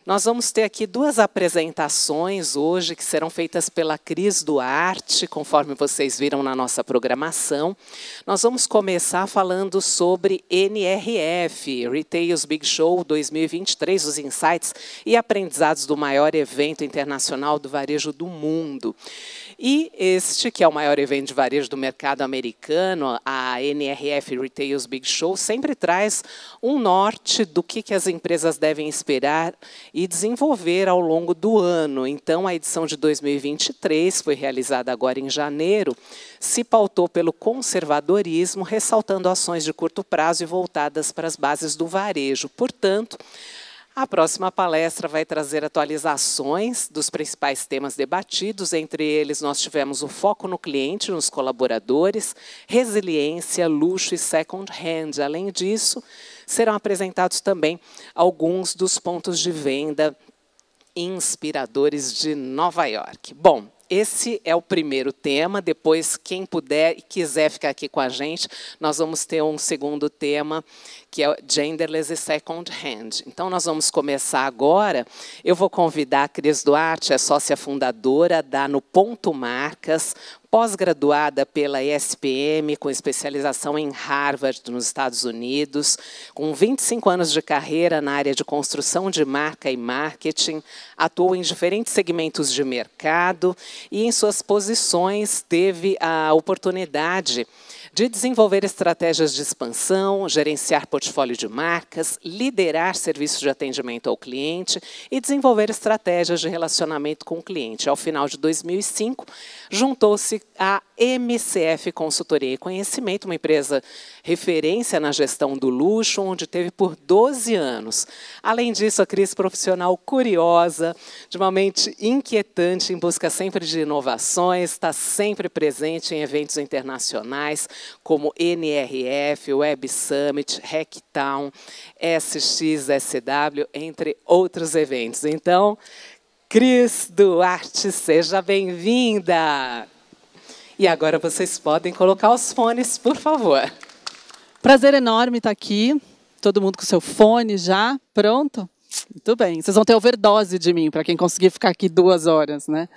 Nós vamos ter aqui duas apresentações hoje que serão feitas pela Cris Duarte, conforme vocês viram na nossa programação. Nós vamos começar falando sobre NRF, Retail's Big Show 2023, os insights e aprendizados do maior evento internacional do varejo do mundo. E este, que é o maior evento de varejo do mercado americano, a NRF Retail's Big Show, sempre traz um norte do que as empresas devem esperar e desenvolver ao longo do ano. Então, a edição de 2023 foi realizada agora em janeiro, se pautou pelo conservadorismo, ressaltando ações de curto prazo e voltadas para as bases do varejo. Portanto, a próxima palestra vai trazer atualizações dos principais temas debatidos. Entre eles, nós tivemos o foco no cliente, nos colaboradores, resiliência, luxo e second hand. Além disso, serão apresentados também alguns dos pontos de venda inspiradores de Nova York. Bom, esse é o primeiro tema. Depois, quem puder e quiser ficar aqui com a gente, nós vamos ter um segundo tema, que é Genderless e Second Hand. Então, nós vamos começar agora. Eu vou convidar a Cris Duarte, é sócia fundadora da No Ponto Marcas, pós-graduada pela ESPM, com especialização em Harvard, nos Estados Unidos, com 25 anos de carreira na área de construção de marca e marketing, atuou em diferentes segmentos de mercado e, em suas posições, teve a oportunidade de desenvolver estratégias de expansão, gerenciar portfólio de marcas, liderar serviços de atendimento ao cliente e desenvolver estratégias de relacionamento com o cliente. Ao final de 2005, juntou-se à MCF Consultoria e Conhecimento, uma empresa referência na gestão do luxo, onde teve por 12 anos. Além disso, a Cris, profissional curiosa, de uma mente inquietante, em busca sempre de inovações, está sempre presente em eventos internacionais, como NRF, Web Summit, Hacktown, SXSW, entre outros eventos. Então, Cris Duarte, seja bem-vinda! E agora vocês podem colocar os fones, por favor. Prazer enorme estar aqui. Todo mundo com seu fone já. Pronto? Muito bem. Vocês vão ter overdose de mim, para quem conseguir ficar aqui 2 horas, né?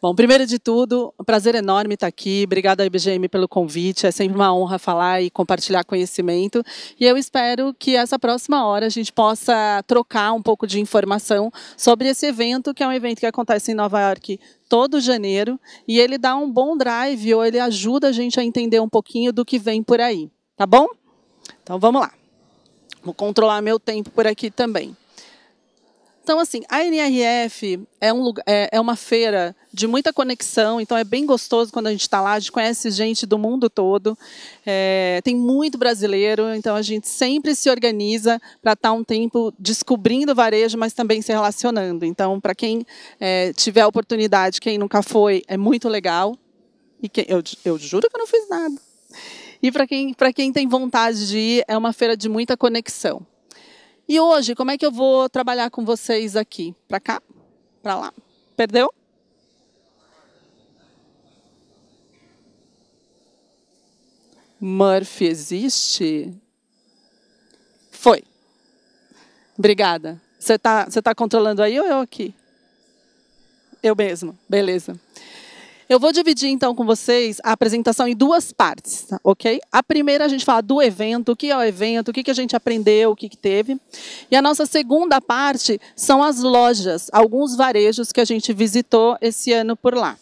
Bom, primeiro de tudo, um prazer enorme estar aqui. Obrigada à IBGM pelo convite. É sempre uma honra falar e compartilhar conhecimento. E eu espero que essa próxima hora a gente possa trocar um pouco de informação sobre esse evento, que é um evento que acontece em Nova York todo janeiro, e ele dá um bom drive, ou ele ajuda a gente a entender um pouquinho do que vem por aí. Tá bom? Então, vamos lá. Vou controlar meu tempo por aqui também. Então, assim, a NRF é uma feira de muita conexão, então é bem gostoso quando a gente está lá, a gente conhece gente do mundo todo, tem muito brasileiro, então a gente sempre se organiza para estar um tempo descobrindo o varejo, mas também se relacionando. Então, para quem tiver a oportunidade, quem nunca foi, é muito legal. E eu juro que eu não fiz nada. E para quem tem vontade de ir, é uma feira de muita conexão. E hoje, como é que eu vou trabalhar com vocês aqui? Para cá? Para lá? Perdeu? Murphy existe? Foi. Obrigada. Você tá controlando aí ou eu aqui? Eu mesmo. Beleza. Eu vou dividir, então, com vocês a apresentação em 2 partes, ok? A primeira, a gente fala do evento, o que é o evento, o que a gente aprendeu, o que teve. E a nossa segunda parte são as lojas, alguns varejos que a gente visitou esse ano por lá.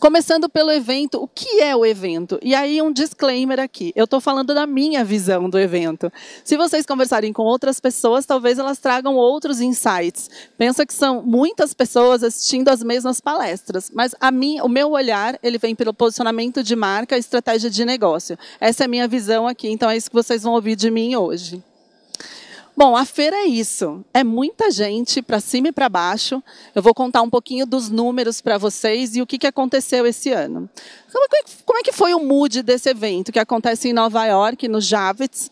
Começando pelo evento, o que é o evento? E aí um disclaimer aqui, eu estou falando da minha visão do evento. Se vocês conversarem com outras pessoas, talvez elas tragam outros insights. Pensa que são muitas pessoas assistindo as mesmas palestras, mas o meu olhar ele vem pelo posicionamento de marca e estratégia de negócio. Essa é a minha visão aqui, então é isso que vocês vão ouvir de mim hoje. Bom, a feira é isso. É muita gente para cima e para baixo. Eu vou contar um pouquinho dos números para vocês e o que aconteceu esse ano. Como é que foi o mood desse evento que acontece em Nova York, no Javits?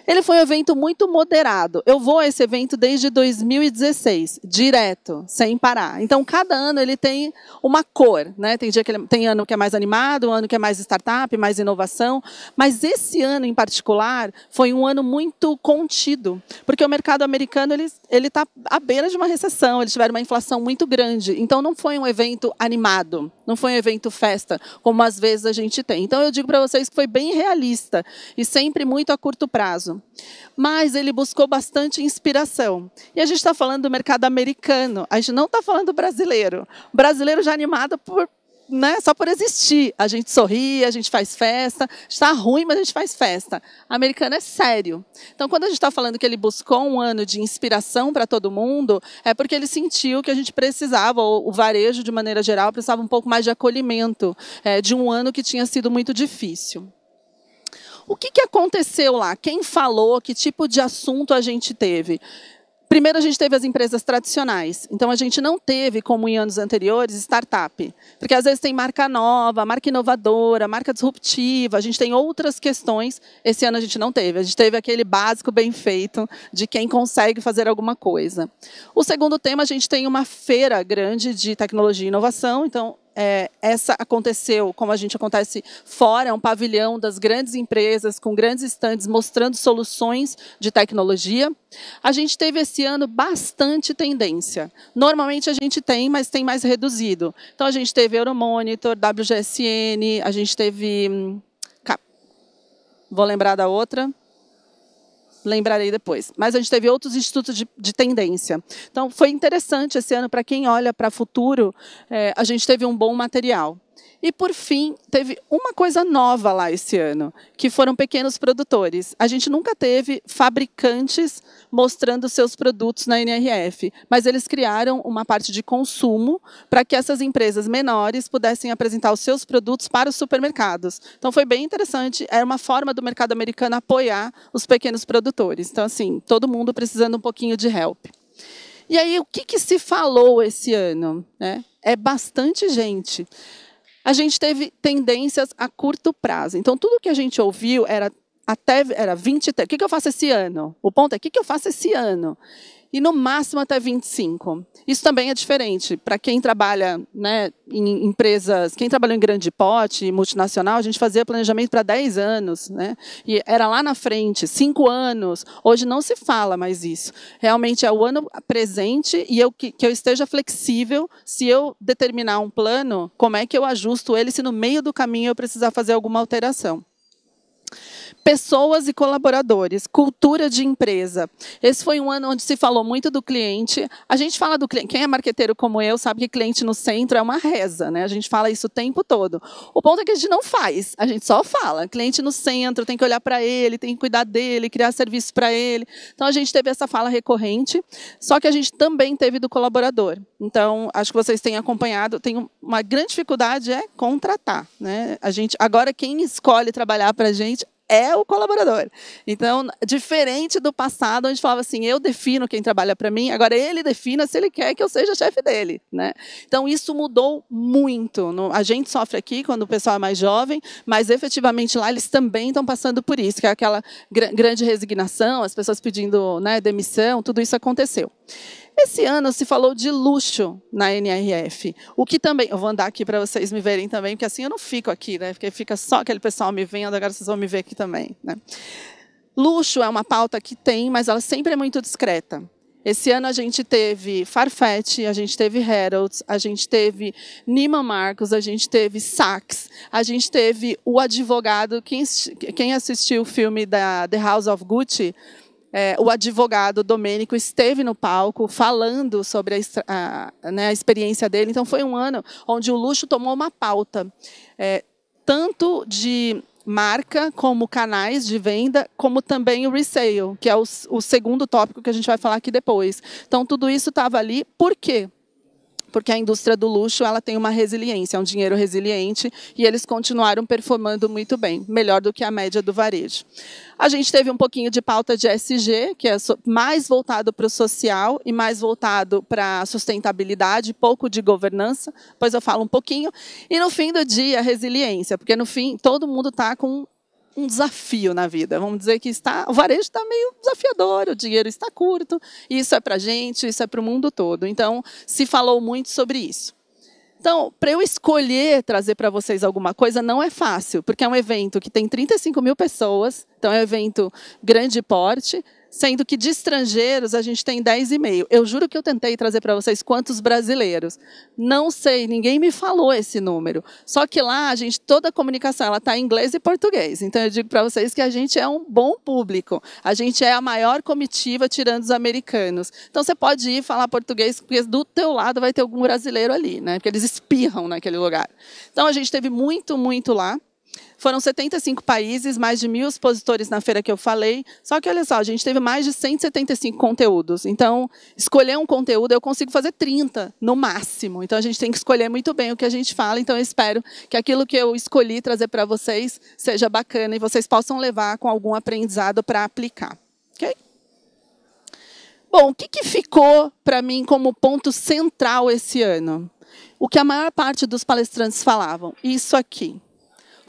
Ele foi um evento muito moderado. Eu vou a esse evento desde 2016, direto, sem parar. Então, cada ano ele tem uma cor, né? Tem ano que é mais animado, um ano que é mais startup, mais inovação. Mas esse ano, em particular, foi um ano muito contido, Porque o mercado americano ele está à beira de uma recessão, eles tiveram uma inflação muito grande. Então, não foi um evento animado, não foi um evento festa, como às vezes a gente tem. Então, eu digo para vocês que foi bem realista e sempre muito a curto prazo. Mas ele buscou bastante inspiração. E a gente está falando do mercado americano, a gente não está falando do brasileiro. O brasileiro já animado por... Né? Só por existir. A gente sorri, a gente faz festa. Está ruim, mas a gente faz festa. O americano é sério. Então, quando a gente está falando que ele buscou um ano de inspiração para todo mundo, é porque ele sentiu que a gente precisava, ou o varejo, de maneira geral, precisava um pouco mais de acolhimento de um ano que tinha sido muito difícil. O que aconteceu lá? Quem falou? Que tipo de assunto a gente teve? Primeiro, a gente teve as empresas tradicionais. Então, a gente não teve, como em anos anteriores, startup. Porque, às vezes, tem marca nova, marca inovadora, marca disruptiva. A gente tem outras questões. Esse ano, a gente não teve. A gente teve aquele básico bem feito de quem consegue fazer alguma coisa. O segundo tema, a gente tem uma feira grande de tecnologia e inovação. Então, essa aconteceu, como a gente acontece fora, é um pavilhão das grandes empresas, com grandes estandes mostrando soluções de tecnologia. A gente teve esse ano bastante tendência. Normalmente a gente tem, mas tem mais reduzido. Então a gente teve Euromonitor, WGSN, a gente teve... Vou lembrar da outra. Lembrarei depois. Mas a gente teve outros institutos de tendência. Então, foi interessante esse ano, para quem olha para o futuro, a gente teve um bom material. E, por fim, teve uma coisa nova lá esse ano, que foram pequenos produtores. A gente nunca teve fabricantes mostrando seus produtos na NRF, mas eles criaram uma parte de consumo para que essas empresas menores pudessem apresentar os seus produtos para os supermercados. Então, foi bem interessante. Era uma forma do mercado americano apoiar os pequenos produtores. Então, assim, todo mundo precisando um pouquinho de help. E aí, o que se falou esse ano? É bastante gente. A gente teve tendências a curto prazo. Então, tudo que a gente ouviu era 23. O que eu faço esse ano? O ponto é, o que eu faço esse ano? E, no máximo, até 25. Isso também é diferente. Para quem trabalha, né, em empresas, quem trabalhou em grande porte, multinacional, a gente fazia planejamento para 10 anos. Né? E era lá na frente, 5 anos. Hoje não se fala mais isso. Realmente é o ano presente e que eu esteja flexível. Se eu determinar um plano, como é que eu ajusto ele se no meio do caminho eu precisar fazer alguma alteração? Pessoas e colaboradores, cultura de empresa. Esse foi um ano onde se falou muito do cliente. A gente fala do cliente. Quem é marqueteiro como eu sabe que cliente no centro é uma reza, né? A gente fala isso o tempo todo. O ponto é que a gente não faz, a gente só fala. Cliente no centro, tem que olhar para ele, tem que cuidar dele, criar serviço para ele. Então, a gente teve essa fala recorrente, só que a gente também teve do colaborador. Então, acho que vocês têm acompanhado. Tem uma grande dificuldade contratar, né? Agora, quem escolhe trabalhar para a gente é o colaborador. Então, diferente do passado, onde falava assim, eu defino quem trabalha para mim, agora ele defina se ele quer que eu seja chefe dele. Né? Então, isso mudou muito. A gente sofre aqui quando o pessoal é mais jovem, mas efetivamente lá eles também estão passando por isso, que é aquela grande resignação, as pessoas pedindo, né, demissão, tudo isso aconteceu. Esse ano se falou de luxo na NRF, o que também... Eu vou andar aqui para vocês me verem também, porque assim eu não fico aqui, né? Porque fica só aquele pessoal me vendo, agora vocês vão me ver aqui também. Né? Luxo é uma pauta que tem, mas ela sempre é muito discreta. Esse ano a gente teve Farfetch, a gente teve Harrods, a gente teve Neiman Marcus, a gente teve Saks, a gente teve o advogado, quem assistiu o filme da The House of Gucci, o advogado Domênico esteve no palco falando sobre a experiência dele. Então, foi um ano onde o luxo tomou uma pauta, tanto de marca, como canais de venda, como também o resale, que é o segundo tópico que a gente vai falar aqui depois. Então, tudo isso estava ali. Por quê? Porque a indústria do luxo ela tem uma resiliência, é um dinheiro resiliente, e eles continuaram performando muito bem, melhor do que a média do varejo. A gente teve um pouquinho de pauta de ESG, que é mais voltado para o social e mais voltado para a sustentabilidade, pouco de governança, depois eu falo um pouquinho. E no fim do dia, a resiliência, porque no fim todo mundo está com um desafio na vida. Vamos dizer que o varejo está meio desafiador, o dinheiro está curto, isso é para a gente, isso é para o mundo todo. Então, se falou muito sobre isso. Então, para eu escolher trazer para vocês alguma coisa, não é fácil, porque é um evento que tem 35 mil pessoas, então é um evento grande porte, sendo que de estrangeiros a gente tem 10,5. Eu juro que eu tentei trazer para vocês quantos brasileiros. Não sei, ninguém me falou esse número. Só que lá, toda a comunicação está em inglês e português. Então, eu digo para vocês que a gente é um bom público. A gente é a maior comitiva, tirando os americanos. Então, você pode ir falar português, porque do teu lado vai ter algum brasileiro ali, né? Porque eles espirram naquele lugar. Então, a gente teve muito, muito lá. Foram 75 países, mais de 1.000 expositores na feira que eu falei. Só que, olha só, a gente teve mais de 175 conteúdos. Então, escolher um conteúdo, eu consigo fazer 30, no máximo. Então, a gente tem que escolher muito bem o que a gente fala. Então, eu espero que aquilo que eu escolhi trazer para vocês seja bacana e vocês possam levar com algum aprendizado para aplicar. Ok? Bom, o que ficou para mim como ponto central esse ano? O que a maior parte dos palestrantes falavam. Isso aqui.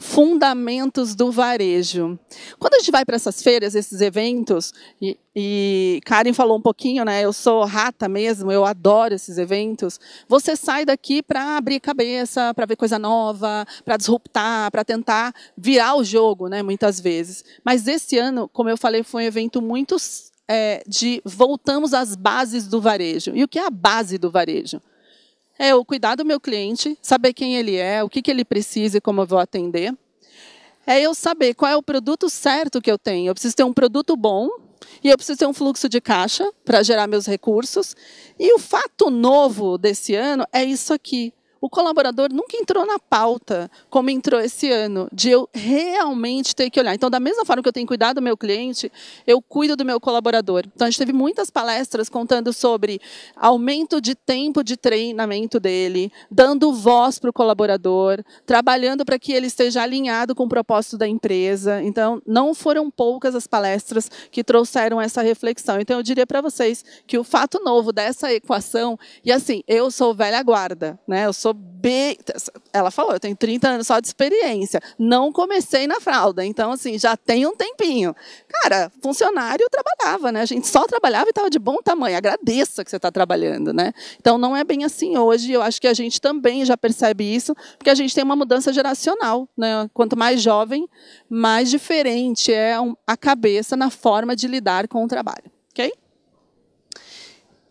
Fundamentos do varejo. Quando a gente vai para essas feiras, esses eventos, e Karen falou um pouquinho, né? Eu sou rata mesmo, eu adoro esses eventos. Você sai daqui para abrir cabeça, para ver coisa nova, para disruptar, para tentar virar o jogo, né? Muitas vezes. Mas esse ano, como eu falei, foi um evento muito voltamos às bases do varejo. E o que é a base do varejo? É eu cuidar do meu cliente, saber quem ele é, o que ele precisa e como eu vou atender. É eu saber qual é o produto certo que eu tenho. Eu preciso ter um produto bom e eu preciso ter um fluxo de caixa para gerar meus recursos. E o fato novo desse ano é isso aqui. O colaborador nunca entrou na pauta como entrou esse ano, de eu realmente ter que olhar. Então, da mesma forma que eu tenho que cuidar do meu cliente, eu cuido do meu colaborador. Então, a gente teve muitas palestras contando sobre aumento de tempo de treinamento dele, dando voz para o colaborador, trabalhando para que ele esteja alinhado com o propósito da empresa. Então, não foram poucas as palestras que trouxeram essa reflexão. Então, eu diria para vocês que o fato novo dessa equação, e assim, eu sou velha guarda, né? Eu sou ela falou, eu tenho 30 anos só de experiência. Não comecei na fralda, então, assim, já tem um tempinho. Cara, funcionário trabalhava, né? A gente só trabalhava e estava de bom tamanho. Agradeça que você está trabalhando, né? Então, não é bem assim hoje. Eu acho que a gente também já percebe isso, porque a gente tem uma mudança geracional, né? Quanto mais jovem, mais diferente é a cabeça na forma de lidar com o trabalho, ok?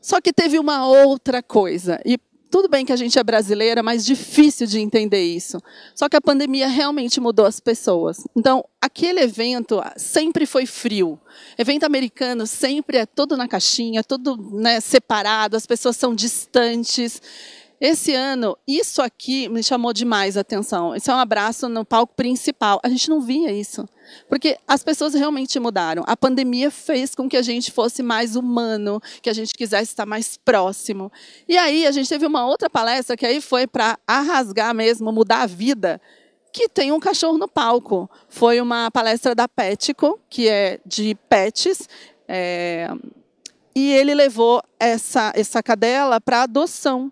Só que teve uma outra coisa, e tudo bem que a gente é brasileira, mas difícil de entender isso. Só que a pandemia realmente mudou as pessoas. Então, aquele evento sempre foi frio. Evento americano sempre é todo na caixinha, todo, né, separado, as pessoas são distantes. Esse ano, isso aqui me chamou demais a atenção. Esse é um abraço no palco principal. A gente não via isso. Porque as pessoas realmente mudaram. A pandemia fez com que a gente fosse mais humano, que a gente quisesse estar mais próximo. E aí a gente teve uma outra palestra que aí foi para arrasgar mesmo, mudar a vida, que tem um cachorro no palco. Foi uma palestra da Petco, que é de pets, e ele levou essa cadela para adoção.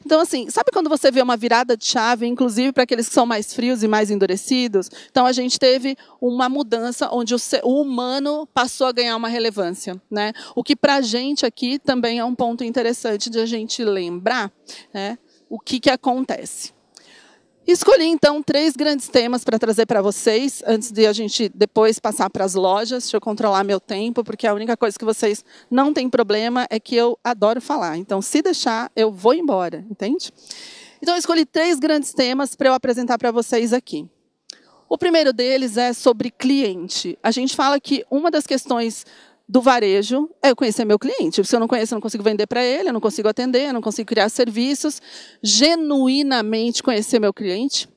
Então, assim, sabe quando você vê uma virada de chave, inclusive para aqueles que são mais frios e mais endurecidos? Então, a gente teve uma mudança onde o humano passou a ganhar uma relevância, né? O que, para a gente aqui, também é um ponto interessante de a gente lembrar, né, o que acontece. Escolhi, então, 3 grandes temas para trazer para vocês, antes de a gente depois passar para as lojas. Deixa eu controlar meu tempo, porque a única coisa que vocês não têm problema é que eu adoro falar. Então, se deixar, eu vou embora, entende? Então, eu escolhi 3 grandes temas para eu apresentar para vocês aqui. O primeiro deles é sobre cliente. A gente fala que uma das questões do varejo é eu conhecer meu cliente. Se eu não conheço, eu não consigo vender para ele, eu não consigo atender, eu não consigo criar serviços. Genuinamente conhecer meu cliente.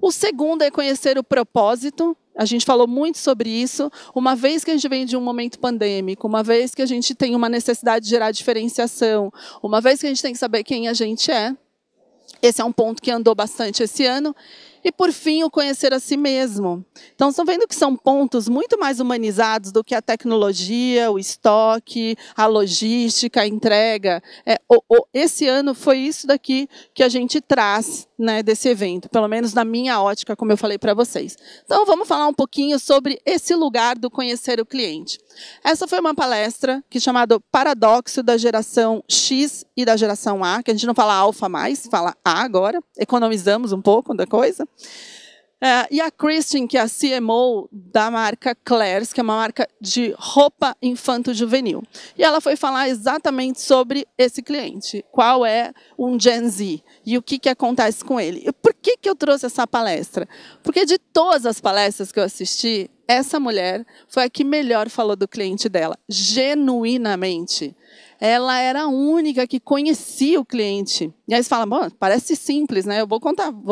O segundo é conhecer o propósito. A gente falou muito sobre isso. Uma vez que a gente vem de um momento pandêmico, uma vez que a gente tem uma necessidade de gerar diferenciação, uma vez que a gente tem que saber quem a gente é. Esse é um ponto que andou bastante esse ano. E, por fim, o conhecer a si mesmo. Então, estão vendo que são pontos muito mais humanizados do que a tecnologia, o estoque, a logística, a entrega. Esse ano foi isso daqui que a gente traz, né, desse evento, pelo menos na minha ótica, como eu falei para vocês. Então, vamos falar um pouquinho sobre esse lugar do conhecer o cliente. Essa foi uma palestra que é chamada Paradoxo da Geração X e da Geração A, que a gente não fala alfa mais, fala A agora, economizamos um pouco da coisa. E a Christine, que é a CMO da marca Claire's, que é uma marca de roupa infanto-juvenil. E ela foi falar exatamente sobre esse cliente, qual é um Gen Z e o que acontece com ele. E por que eu trouxe essa palestra? Porque de todas as palestras que eu assisti, essa mulher foi a que melhor falou do cliente dela, genuinamente. Ela era a única que conhecia o cliente. E aí você fala, bom, parece simples, né? Eu vou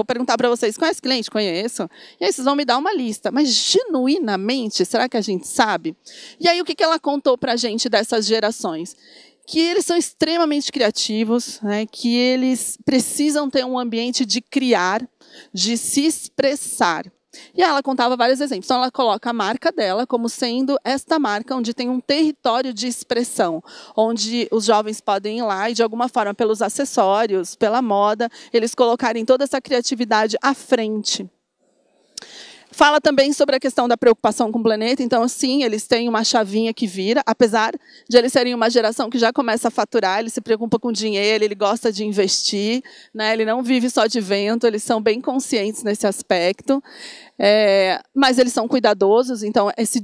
perguntar para vocês, conhece o cliente? Conheço. E aí vocês vão me dar uma lista. Mas, genuinamente, será que a gente sabe? E aí, o que ela contou para a gente dessas gerações? Que eles são extremamente criativos, né? Que eles precisam ter um ambiente de criar, de se expressar. E ela contava vários exemplos. Então, ela coloca a marca dela como sendo esta marca onde tem um território de expressão, onde os jovens podem ir lá e, de alguma forma, pelos acessórios, pela moda, eles colocarem toda essa criatividade à frente. Fala também sobre a questão da preocupação com o planeta. Então, sim, eles têm uma chavinha que vira, apesar de eles serem uma geração que já começa a faturar, ele se preocupa com dinheiro, ele gosta de investir, né? Ele não vive só de vento, eles são bem conscientes nesse aspecto. Mas eles são cuidadosos, então esse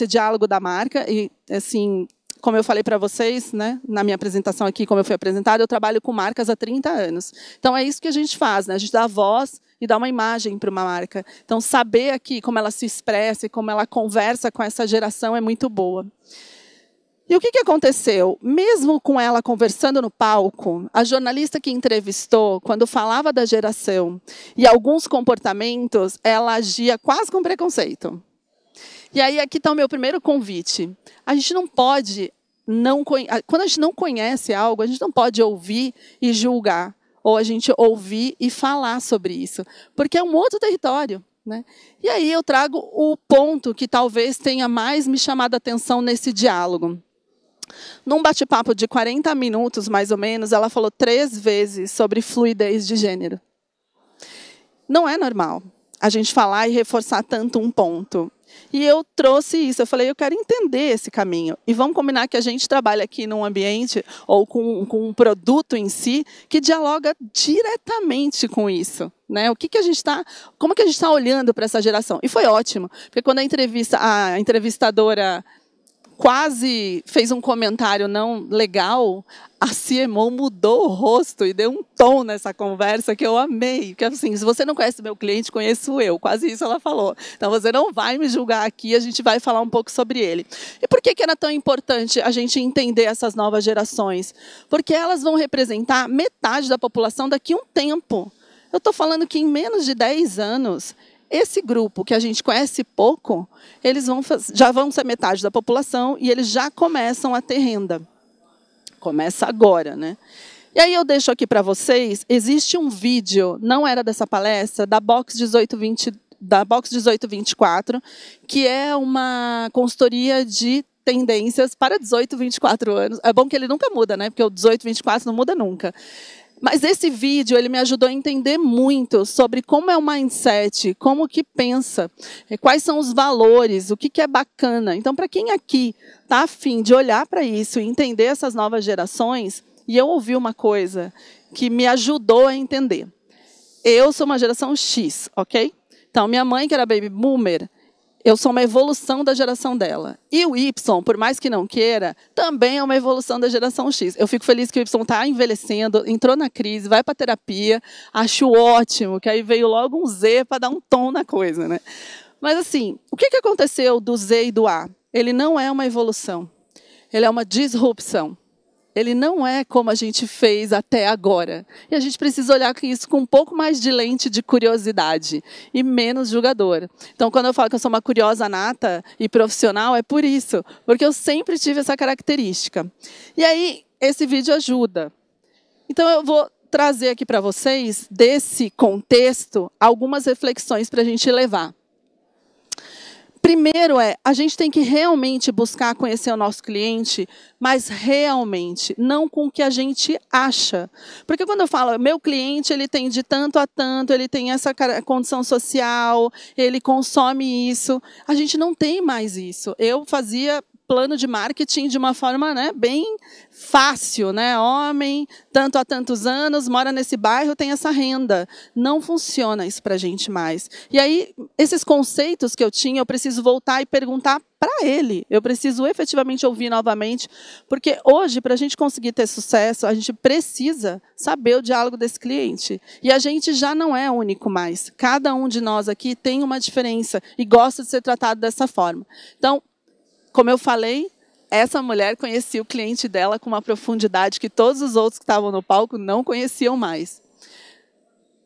diálogo da marca, e assim, como eu falei para vocês, né, na minha apresentação aqui, como eu fui apresentada, eu trabalho com marcas há 30 anos. Então é isso que a gente faz, né? A gente dá voz e dá uma imagem para uma marca. Então saber aqui como ela se expressa e como ela conversa com essa geração é muito boa. E o que aconteceu? Mesmo com ela conversando no palco, a jornalista que entrevistou, quando falava da geração e alguns comportamentos, ela agia quase com preconceito. E aí aqui está o meu primeiro convite. A gente não pode, quando a gente não conhece algo, a gente não pode ouvir e julgar, ou a gente ouvir e falar sobre isso, porque é um outro território. Né? E aí eu trago o ponto que talvez tenha mais me chamado a atenção nesse diálogo. Num bate-papo de 40 minutos, mais ou menos, ela falou 3 vezes sobre fluidez de gênero. Não é normal a gente falar e reforçar tanto um ponto. E eu trouxe isso, eu falei, eu quero entender esse caminho. E vamos combinar que a gente trabalha aqui num ambiente, ou com um produto em si, que dialoga diretamente com isso. Né? Como que a gente está olhando para essa geração? E foi ótimo, porque quando a entrevistadora quase fez um comentário não legal, a CMO mudou o rosto e deu um tom nessa conversa que eu amei. Que assim, se você não conhece meu cliente, conheço eu. Quase isso ela falou. Então, você não vai me julgar aqui, a gente vai falar um pouco sobre ele. E por que era tão importante a gente entender essas novas gerações? Porque elas vão representar metade da população daqui a um tempo. Eu estou falando que em menos de 10 anos... Esse grupo, que a gente conhece pouco, eles já vão ser metade da população e eles já começam a ter renda. Começa agora, né? E aí eu deixo aqui para vocês, existe um vídeo, não era dessa palestra, da Box 1824, que é uma consultoria de tendências para 18, 24 anos. É bom que ele nunca muda, né? Porque o 18, 24 não muda nunca. Mas esse vídeo ele me ajudou a entender muito sobre como é o mindset, como que pensa, quais são os valores, o que é bacana. Então, para quem aqui está afim de olhar para isso e entender essas novas gerações, e eu ouvi uma coisa que me ajudou a entender. Eu sou uma geração X, ok? Então, minha mãe, que era baby boomer, eu sou uma evolução da geração dela. E o Y, por mais que não queira, também é uma evolução da geração X. Eu fico feliz que o Y está envelhecendo, entrou na crise, vai para a terapia. Acho ótimo, que aí veio logo um Z para dar um tom na coisa. Né? Mas, assim, o que aconteceu do Z e do A? Ele não é uma evolução. Ele é uma disrupção. Ele não é como a gente fez até agora. E a gente precisa olhar isso com um pouco mais de lente de curiosidade e menos julgador. Então, quando eu falo que eu sou uma curiosa nata e profissional, é por isso. Porque eu sempre tive essa característica. E aí, esse vídeo ajuda. Então, eu vou trazer aqui para vocês, desse contexto, algumas reflexões para a gente levar. Primeiro a gente tem que realmente buscar conhecer o nosso cliente, mas realmente, não com o que a gente acha. Porque quando eu falo, meu cliente ele tem de tanto a tanto, ele tem essa condição social, ele consome isso, a gente não tem mais isso. Eu fazia plano de marketing de uma forma, né, bem fácil, né? Homem, tanto há tantos anos, mora nesse bairro, tem essa renda. Não funciona isso para a gente mais. E aí, esses conceitos que eu tinha, eu preciso voltar e perguntar para ele. Eu preciso efetivamente ouvir novamente, porque hoje, para a gente conseguir ter sucesso, a gente precisa saber o diálogo desse cliente. E a gente já não é único mais. Cada um de nós aqui tem uma diferença e gosta de ser tratado dessa forma. Então, como eu falei, essa mulher conhecia o cliente dela com uma profundidade que todos os outros que estavam no palco não conheciam mais.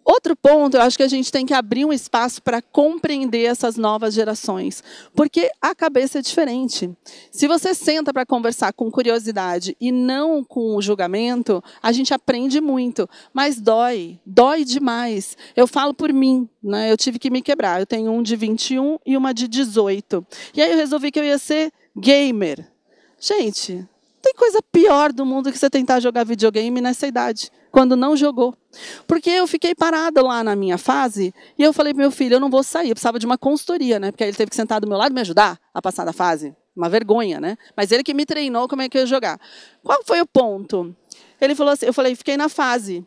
Outro ponto, eu acho que a gente tem que abrir um espaço para compreender essas novas gerações, porque a cabeça é diferente. Se você senta para conversar com curiosidade e não com o julgamento, a gente aprende muito, mas dói demais. Eu falo por mim, né? Eu tive que me quebrar. Eu tenho um de 21 e uma de 18. E aí eu resolvi que eu ia ser gamer. Gente, tem coisa pior do mundo que você tentar jogar videogame nessa idade, quando não jogou. Porque eu fiquei parada lá na minha fase e eu falei para meu filho, eu não vou sair, eu precisava de uma consultoria, né? Porque aí ele teve que sentar do meu lado e me ajudar a passar da fase. Uma vergonha, né? Mas ele que me treinou como é que eu ia jogar. Qual foi o ponto? Ele falou assim, eu falei, fiquei na fase.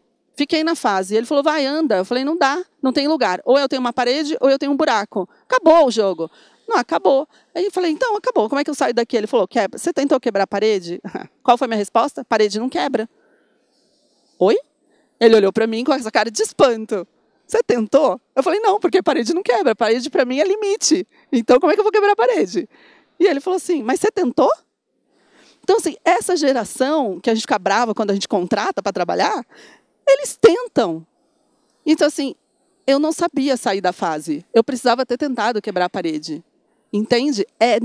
Ele falou, vai, anda. Eu falei, não dá, não tem lugar. Ou eu tenho uma parede ou eu tenho um buraco. Acabou o jogo. Não, acabou. Aí eu falei, então, acabou. Como é que eu saio daqui? Ele falou, quebra. Você tentou quebrar a parede? Qual foi a minha resposta? Parede não quebra. Oi? Ele olhou para mim com essa cara de espanto. Você tentou? Eu falei, não, porque parede não quebra. Parede, para mim, é limite. Então, como é que eu vou quebrar a parede? E ele falou assim, mas você tentou? Então, assim, essa geração que a gente fica brava quando a gente contrata para trabalhar, eles tentam. Então, assim, eu não sabia sair da fase. Eu precisava ter tentado quebrar a parede. Entende? É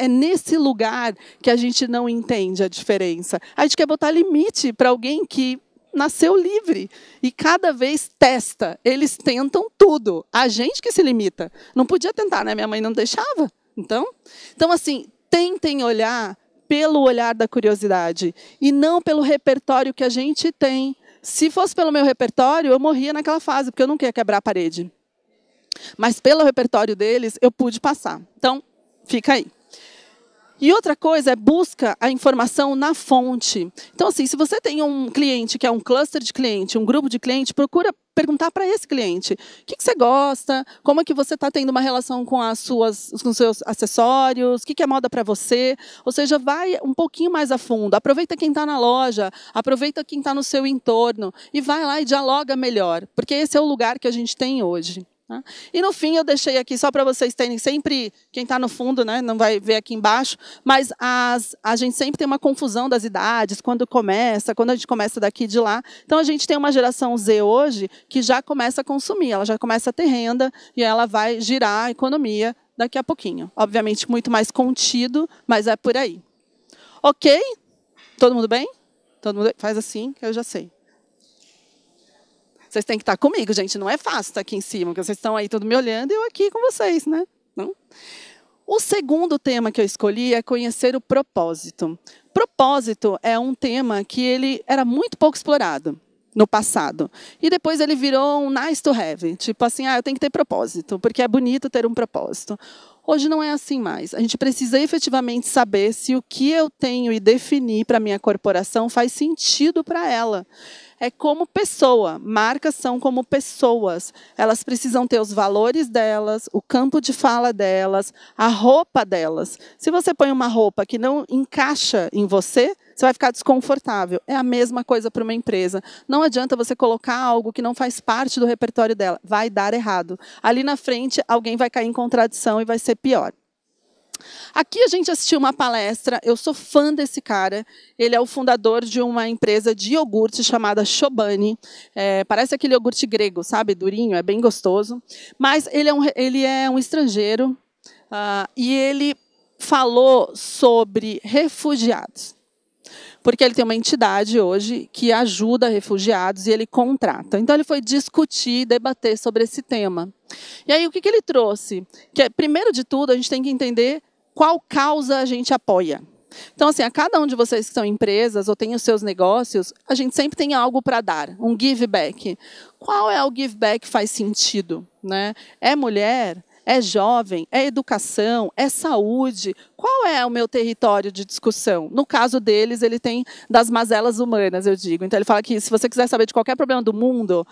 nesse lugar que a gente não entende a diferença. A gente quer botar limite para alguém que nasceu livre e cada vez testa. Eles tentam tudo. A gente que se limita. Não podia tentar, né? Minha mãe não deixava. Então assim, tentem olhar pelo olhar da curiosidade e não pelo repertório que a gente tem. Se fosse pelo meu repertório, eu morria naquela fase, porque eu não queria quebrar a parede. Mas pelo repertório deles, eu pude passar. Então, fica aí. E outra coisa é busca a informação na fonte. Então, assim, se você tem um cliente que é um cluster de cliente, um grupo de cliente, procura perguntar para esse cliente. O que você gosta? Como é que você está tendo uma relação com os seus acessórios? O que é moda para você? Ou seja, vai um pouquinho mais a fundo. Aproveita quem está na loja, aproveita quem está no seu entorno e vai lá e dialoga melhor. Porque esse é o lugar que a gente tem hoje. E no fim eu deixei aqui só para vocês terem sempre, quem está no fundo, né, não vai ver aqui embaixo, mas a gente sempre tem uma confusão das idades, quando a gente começa daqui e de lá. Então a gente tem uma geração Z hoje que já começa a consumir, ela já começa a ter renda e ela vai girar a economia daqui a pouquinho. Obviamente muito mais contido, mas é por aí. Ok? Todo mundo bem? Todo mundo faz assim que eu já sei. Vocês têm que estar comigo, gente. Não é fácil estar aqui em cima, porque vocês estão aí tudo me olhando e eu aqui com vocês, né? Não? O segundo tema que eu escolhi é conhecer o propósito. Propósito é um tema que ele era muito pouco explorado no passado. E depois ele virou um nice to have. Tipo assim, eu tenho que ter propósito, porque é bonito ter um propósito. Hoje não é assim mais. A gente precisa efetivamente saber se o que eu tenho e definir para a minha corporação faz sentido para ela. É como pessoa, marcas são como pessoas. Elas precisam ter os valores delas, o campo de fala delas, a roupa delas. Se você põe uma roupa que não encaixa em você, você vai ficar desconfortável. É a mesma coisa para uma empresa. Não adianta você colocar algo que não faz parte do repertório dela. Vai dar errado. Ali na frente, alguém vai cair em contradição e vai ser pior. Aqui a gente assistiu uma palestra, eu sou fã desse cara, ele é o fundador de uma empresa de iogurte chamada Chobani, parece aquele iogurte grego, sabe, durinho, é bem gostoso, mas ele é um estrangeiro e ele falou sobre refugiados, porque ele tem uma entidade hoje que ajuda refugiados e ele contrata. Então ele foi discutir, debater sobre esse tema. E aí o que ele trouxe? Que primeiro de tudo a gente tem que entender qual causa a gente apoia. Então, assim, a cada um de vocês que são empresas ou tem os seus negócios, a gente sempre tem algo para dar, um give back. Qual é o give back que faz sentido? Né? É mulher? É jovem? É educação? É saúde? Qual é o meu território de discussão? No caso deles, ele tem das mazelas humanas, eu digo. Então, ele fala que se você quiser saber de qualquer problema do mundo,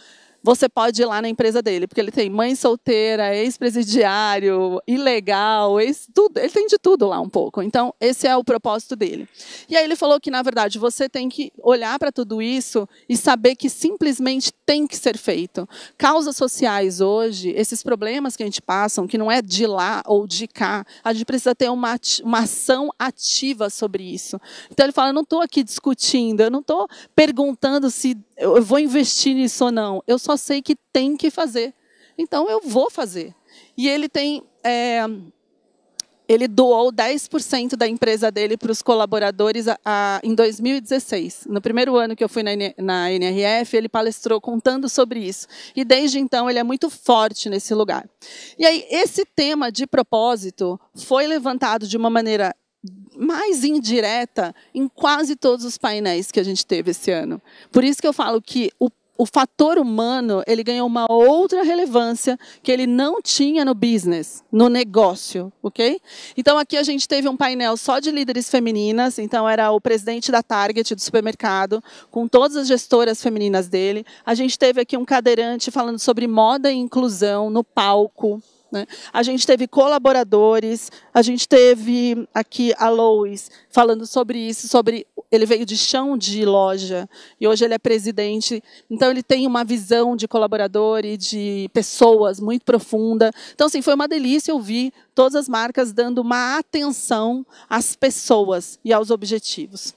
você pode ir lá na empresa dele, porque ele tem mãe solteira, ex-presidiário, ilegal, tudo. Ele tem de tudo lá um pouco. Então, esse é o propósito dele. E aí ele falou que, na verdade, você tem que olhar para tudo isso e saber que simplesmente tem que ser feito. Causas sociais hoje, esses problemas que a gente passa, que não é de lá ou de cá, a gente precisa ter uma ação ativa sobre isso. Então, ele fala, eu não estou aqui discutindo, eu não estou perguntando se eu vou investir nisso ou não. Eu só sei que tem que fazer. Então, eu vou fazer. E ele tem... ele doou 10% da empresa dele para os colaboradores em 2016. No primeiro ano que eu fui na NRF, ele palestrou contando sobre isso. E, desde então, ele é muito forte nesse lugar. E aí, esse tema de propósito foi levantado de uma maneira mais indireta em quase todos os painéis que a gente teve esse ano. Por isso que eu falo que o fator humano, ele ganhou uma outra relevância que ele não tinha no business, no negócio, ok? Então, aqui a gente teve um painel só de líderes femininas, então era o presidente da Target, do supermercado, com todas as gestoras femininas dele. A gente teve aqui um cadeirante falando sobre moda e inclusão no palco, né? A gente teve colaboradores, a gente teve aqui a Lois falando sobre isso, ele veio de chão de loja e hoje ele é presidente, então ele tem uma visão de colaborador e de pessoas muito profunda. Então, assim, foi uma delícia ouvir todas as marcas dando uma atenção às pessoas e aos objetivos.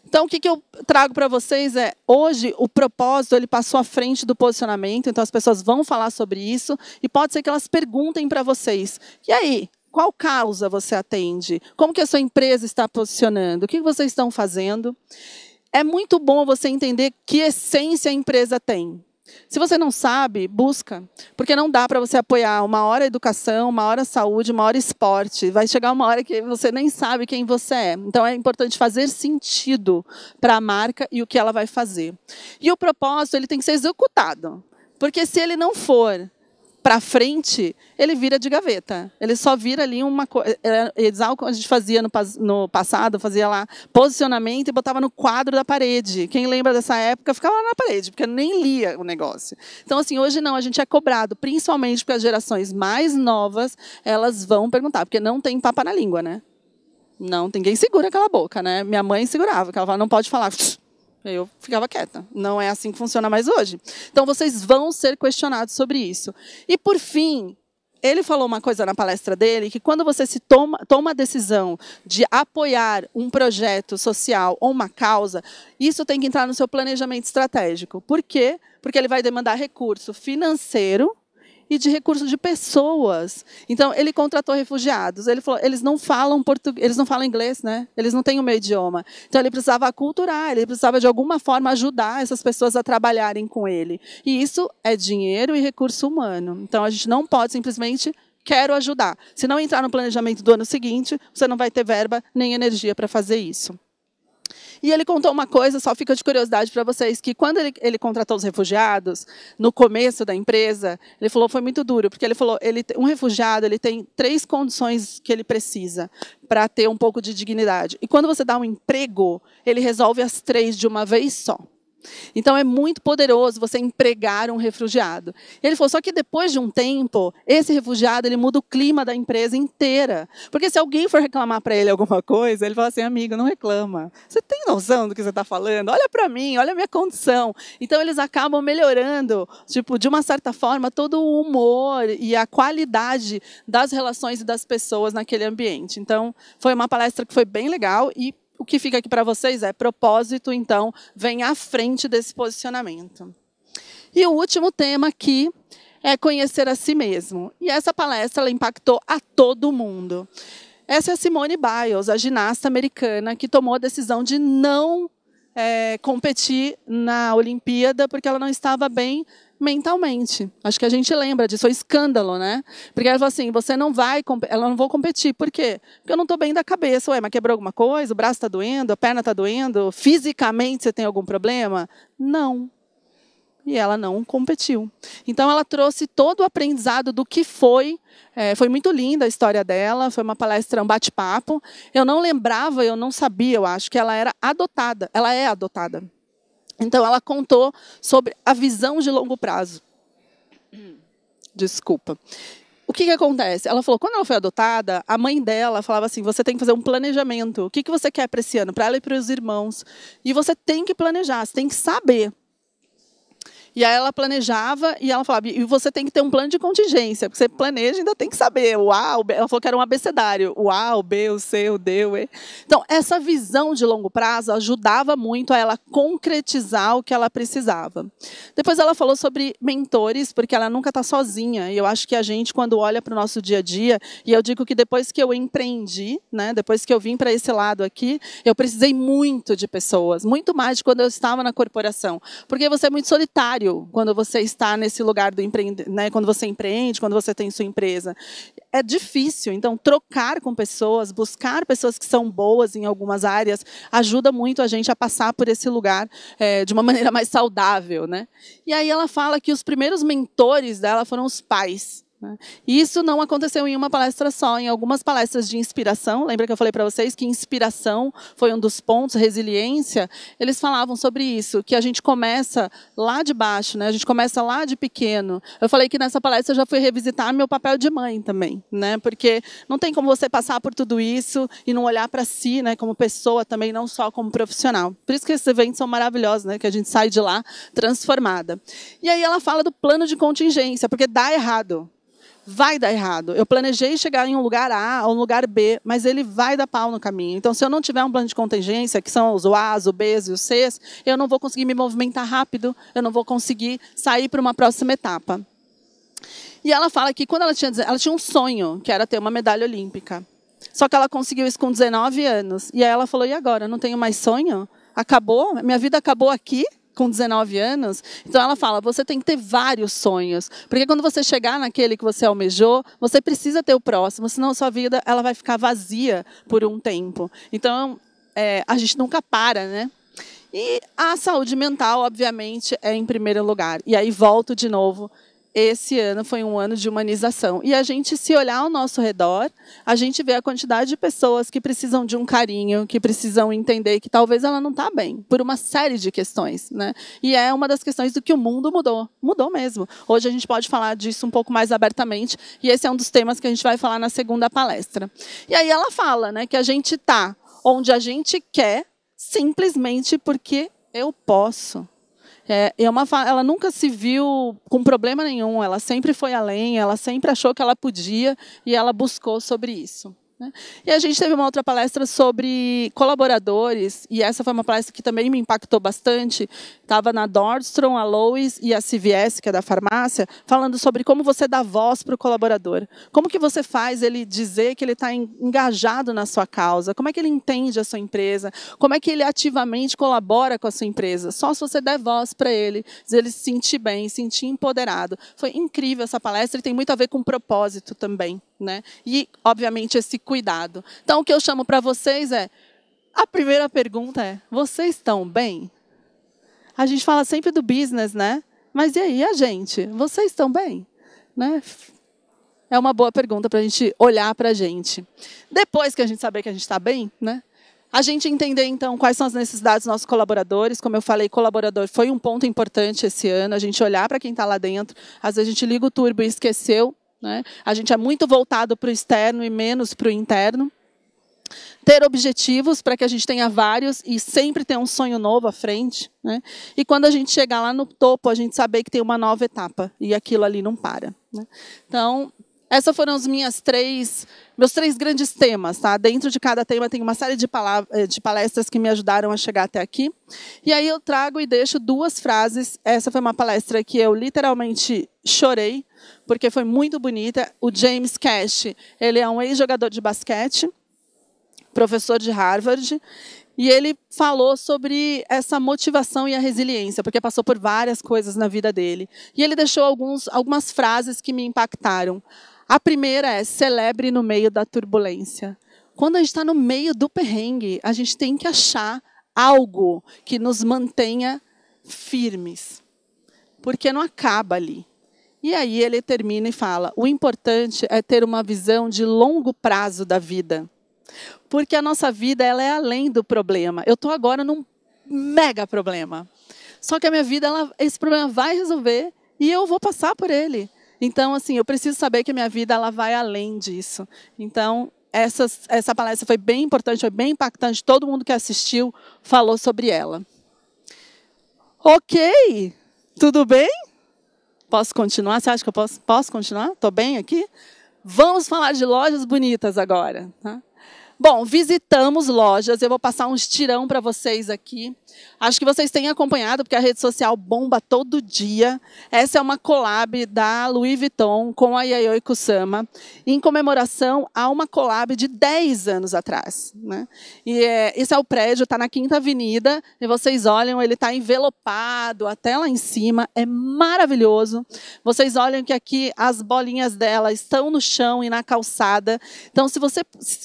Então, o que eu trago para vocês é, hoje, o propósito ele passou à frente do posicionamento, então as pessoas vão falar sobre isso, e pode ser que elas perguntem para vocês, e aí, qual causa você atende? Como que a sua empresa está posicionando? O que vocês estão fazendo? É muito bom você entender que essência a empresa tem. Se você não sabe, busca. Porque não dá para você apoiar uma hora educação, uma hora saúde, uma hora esporte. Vai chegar uma hora que você nem sabe quem você é. Então, é importante fazer sentido para a marca e o que ela vai fazer. E o propósito ele tem que ser executado. Porque se ele não for para frente, ele vira de gaveta. Ele só vira ali uma coisa. Exalco, a gente fazia no passado, fazia lá posicionamento e botava no quadro da parede. Quem lembra dessa época ficava lá na parede, porque nem lia o negócio. Então, assim, hoje não, a gente é cobrado, principalmente porque as gerações mais novas, elas vão perguntar, porque não tem papa na língua, né? Não, ninguém segura aquela boca, né? Minha mãe segurava, que ela falava, não pode falar. Eu ficava quieta. Não é assim que funciona mais hoje. Então, vocês vão ser questionados sobre isso. E, por fim, ele falou uma coisa na palestra dele, que quando você toma a decisão de apoiar um projeto social ou uma causa, isso tem que entrar no seu planejamento estratégico. Por quê? Porque ele vai demandar recurso financeiro e de recursos de pessoas. Então, ele contratou refugiados. Ele falou, eles não falam português, eles não falam inglês, né? Eles não têm o meu idioma. Então, ele precisava aculturar, ele precisava, de alguma forma, ajudar essas pessoas a trabalharem com ele. E isso é dinheiro e recurso humano. Então, a gente não pode simplesmente quero ajudar. Se não entrar no planejamento do ano seguinte, você não vai ter verba nem energia para fazer isso. E ele contou uma coisa, só fica de curiosidade para vocês, que quando ele contratou os refugiados, no começo da empresa, ele falou, foi muito duro, porque ele falou, um refugiado ele tem 3 condições que ele precisa para ter um pouco de dignidade. E quando você dá um emprego, ele resolve as 3 de uma vez só. Então, é muito poderoso você empregar um refugiado. Ele falou, só que depois de um tempo, esse refugiado ele muda o clima da empresa inteira. Porque se alguém for reclamar para ele alguma coisa, ele fala assim, amigo, não reclama. Você tem noção do que você está falando? Olha para mim, olha a minha condição. Então, eles acabam melhorando, tipo, de uma certa forma, todo o humor e a qualidade das relações e das pessoas naquele ambiente. Então, foi uma palestra que foi bem legal e o que fica aqui para vocês é propósito, então, vem à frente desse posicionamento. E o último tema aqui é conhecer a si mesmo. E essa palestra ela impactou a todo mundo. Essa é a Simone Biles, a ginasta americana, que tomou a decisão de não competir na Olimpíada porque ela não estava bem mentalmente. Acho que a gente lembra disso, foi escândalo, né? Porque ela falou assim, você não vai, ela não vou competir. Por quê? Porque eu não estou bem da cabeça. Ué, mas quebrou alguma coisa? O braço está doendo? A perna está doendo? Fisicamente você tem algum problema? Não. e ela não competiu. Então, ela trouxe todo o aprendizado do que foi. Foi muito linda a história dela, foi uma palestra, um bate-papo. Eu não lembrava, eu não sabia, eu acho, que ela era adotada. Ela é adotada. Então, ela contou sobre a visão de longo prazo. Desculpa. O que acontece? Ela falou, quando ela foi adotada, a mãe dela falava assim, você tem que fazer um planejamento. O que você quer para esse ano? Para ela e para os irmãos. E você tem que planejar, você tem que saber. E aí ela planejava e ela falava, e você tem que ter um plano de contingência, porque você planeja e ainda tem que saber o A, o B. Ela falou que era um abecedário, o A, o B, o C, o D, o E. Então, essa visão de longo prazo ajudava muito a ela concretizar o que ela precisava. Depois ela falou sobre mentores, porque ela nunca está sozinha. E eu acho que a gente, quando olha para o nosso dia a dia, e eu digo que depois que eu empreendi, né, depois que eu vim para esse lado aqui, eu precisei muito de pessoas, muito mais de quando eu estava na corporação. Porque você é muito solitário quando você está nesse lugar do né, quando você empreende, quando você tem sua empresa. É difícil, então trocar com pessoas, buscar pessoas que são boas em algumas áreas, ajuda muito a gente a passar por esse lugar de uma maneira mais saudável, né? E aí ela fala que os primeiros mentores dela foram os pais. E isso não aconteceu em uma palestra só, em algumas palestras de inspiração. Lembra que eu falei para vocês que inspiração foi um dos pontos, resiliência? Eles falavam sobre isso, que a gente começa lá de baixo, né? A gente começa lá de pequeno. Eu falei que nessa palestra eu já fui revisitar meu papel de mãe também, né? Porque não tem como você passar por tudo isso e não olhar para si, né? Como pessoa também, não só como profissional. Por isso que esses eventos são maravilhosos, né? Que a gente sai de lá transformada. E aí ela fala do plano de contingência, porque dá errado. Vai dar errado. Eu planejei chegar em um lugar A ou um lugar B, mas ele vai dar pau no caminho. Então, se eu não tiver um plano de contingência, que são os A's, os B's e os C's, eu não vou conseguir me movimentar rápido, eu não vou conseguir sair para uma próxima etapa. E ela fala que quando ela tinha um sonho, que era ter uma medalha olímpica. Só que ela conseguiu isso com 19 anos. E aí ela falou, e agora? Não tenho mais sonho? Acabou? Minha vida acabou aqui? Com 19 anos, então ela fala, você tem que ter vários sonhos, porque quando você chegar naquele que você almejou, você precisa ter o próximo, senão a sua vida ela vai ficar vazia por um tempo. Então, a gente nunca para, né? E a saúde mental, obviamente, é em primeiro lugar. E aí volto de novo, esse ano foi um ano de humanização. E a gente, se olhar ao nosso redor, a gente vê a quantidade de pessoas que precisam de um carinho, que precisam entender que talvez ela não está bem, por uma série de questões, né? E é uma das questões do que o mundo mudou. Mudou mesmo. Hoje a gente pode falar disso um pouco mais abertamente, e esse é um dos temas que a gente vai falar na segunda palestra. E aí ela fala, né, que a gente está onde a gente quer, simplesmente porque eu posso. Ela nunca se viu com problema nenhum, ela sempre foi além, ela sempre achou que ela podia e ela buscou sobre isso. Né? E a gente teve uma outra palestra sobre colaboradores, e essa foi uma palestra que também me impactou bastante. Estava na Nordstrom, a Lowe's e a CVS, que é da farmácia, falando sobre como você dá voz para o colaborador. Como que você faz ele dizer que ele está engajado na sua causa? Como é que ele entende a sua empresa? Como é que ele ativamente colabora com a sua empresa? Só se você der voz para ele, ele se sentir bem, se sentir empoderado. Foi incrível essa palestra e tem muito a ver com propósito também. Né? E, obviamente, esse cuidado. Então, o que eu chamo para vocês a primeira pergunta é, vocês estão bem? A gente fala sempre do business, né? Mas e aí, a gente? Vocês estão bem? Né? É uma boa pergunta para a gente olhar para a gente. Depois que a gente saber que a gente está bem, né? A gente entender, então, quais são as necessidades dos nossos colaboradores. Como eu falei, colaborador foi um ponto importante esse ano. A gente olhar para quem está lá dentro. Às vezes a gente liga o turbo e esqueceu. Né? A gente é muito voltado para o externo e menos para o interno. Ter objetivos para que a gente tenha vários e sempre ter um sonho novo à frente. Né? E quando a gente chegar lá no topo, a gente saber que tem uma nova etapa e aquilo ali não para. Né? Então, essas foram os meus três grandes temas. Tá? Dentro de cada tema tem uma série de palestras que me ajudaram a chegar até aqui. E aí eu trago e deixo 2 frases. Essa foi uma palestra que eu literalmente chorei, porque foi muito bonita. O James Cash, ele é um ex-jogador de basquete, professor de Harvard, e ele falou sobre essa motivação e a resiliência, porque passou por várias coisas na vida dele. E ele deixou algumas frases que me impactaram. A primeira é, celebre no meio da turbulência. Quando a gente está no meio do perrengue, a gente tem que achar algo que nos mantenha firmes. porque não acaba ali. E aí ele termina e fala, o importante é ter uma visão de longo prazo da vida. Porque a nossa vida ela é além do problema. Eu estou agora num mega problema. Só que a minha vida, esse problema vai resolver e eu vou passar por ele. Então, assim, eu preciso saber que a minha vida ela vai além disso. Então, essa palestra foi bem importante, foi bem impactante. Todo mundo que assistiu falou sobre ela. Ok, tudo bem? Posso continuar? Você acha que eu posso continuar? Estou bem aqui? Vamos falar de lojas bonitas agora. Tá? Bom, visitamos lojas. Eu vou passar um estirão para vocês aqui. Acho que vocês têm acompanhado, porque a rede social bomba todo dia. Essa é uma collab da Louis Vuitton com a Yayoi Kusama, em comemoração a uma collab de 10 anos atrás. Né? E esse é o prédio, está na 5ª Avenida, e vocês olham, ele está envelopado até lá em cima, é maravilhoso. Vocês olham que aqui as bolinhas dela estão no chão e na calçada. Então,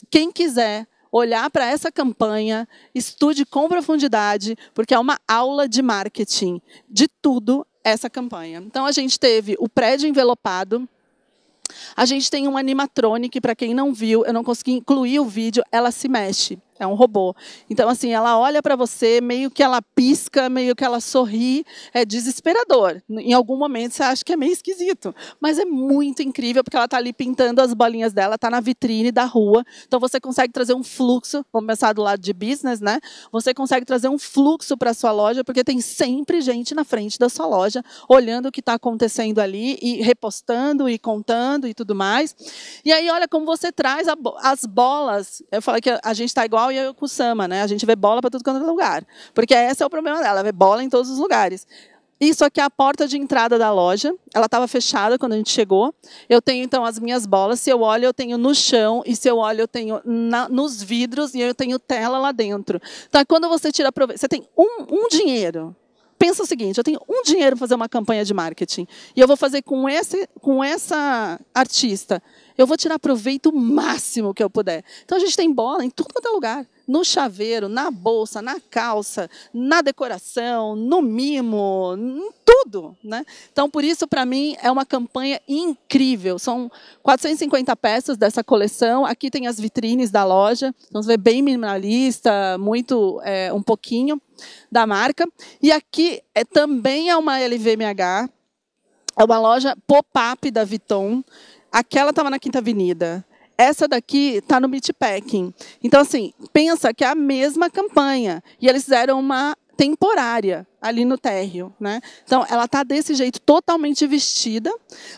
quem quiser olhar para essa campanha, estude com profundidade, porque é uma aula de marketing de tudo essa campanha. Então, a gente teve o prédio envelopado, a gente tem um animatronic, para quem não viu, eu não consegui incluir o vídeo, ela se mexe, é um robô. Então, assim, ela olha para você, meio que ela pisca, meio que ela sorri, é desesperador. Em algum momento você acha que é meio esquisito, mas é muito incrível, porque ela está ali pintando as bolinhas dela, está na vitrine da rua, então você consegue trazer um fluxo, vamos pensar do lado de business, né? Você consegue trazer um fluxo para a sua loja, porque tem sempre gente na frente da sua loja, olhando o que está acontecendo ali, e repostando, e contando, e tudo mais. E aí, olha como você traz as bolas. Eu falei que a gente está igual e com o Sama, né? A gente vê bola para tudo quanto é lugar. Porque esse é o problema dela, ela vê bola em todos os lugares. Isso aqui é a porta de entrada da loja. Ela estava fechada quando a gente chegou. Eu tenho, então, as minhas bolas. Se eu olho, eu tenho no chão. E se eu olho, eu tenho nos vidros. E eu tenho tela lá dentro. Então, quando você tira proveito... Você tem um dinheiro. Pensa o seguinte, eu tenho um dinheiro para fazer uma campanha de marketing. E eu vou fazer com essa artista. Eu vou tirar proveito máximo que eu puder. Então, a gente tem bola em tudo quanto é lugar. No chaveiro, na bolsa, na calça, na decoração, no mimo, em tudo. Né? Então, por isso, para mim, é uma campanha incrível. São 450 peças dessa coleção. Aqui tem as vitrines da loja. Então, você vê bem minimalista, muito, um pouquinho da marca. E aqui também é uma LVMH. É uma loja pop-up da Vuitton. Aquela estava na 5ª Avenida. Essa daqui está no Meatpacking. Então, assim, pensa que é a mesma campanha. E eles fizeram uma temporária ali no térreo. Né? Então, ela está desse jeito, totalmente vestida.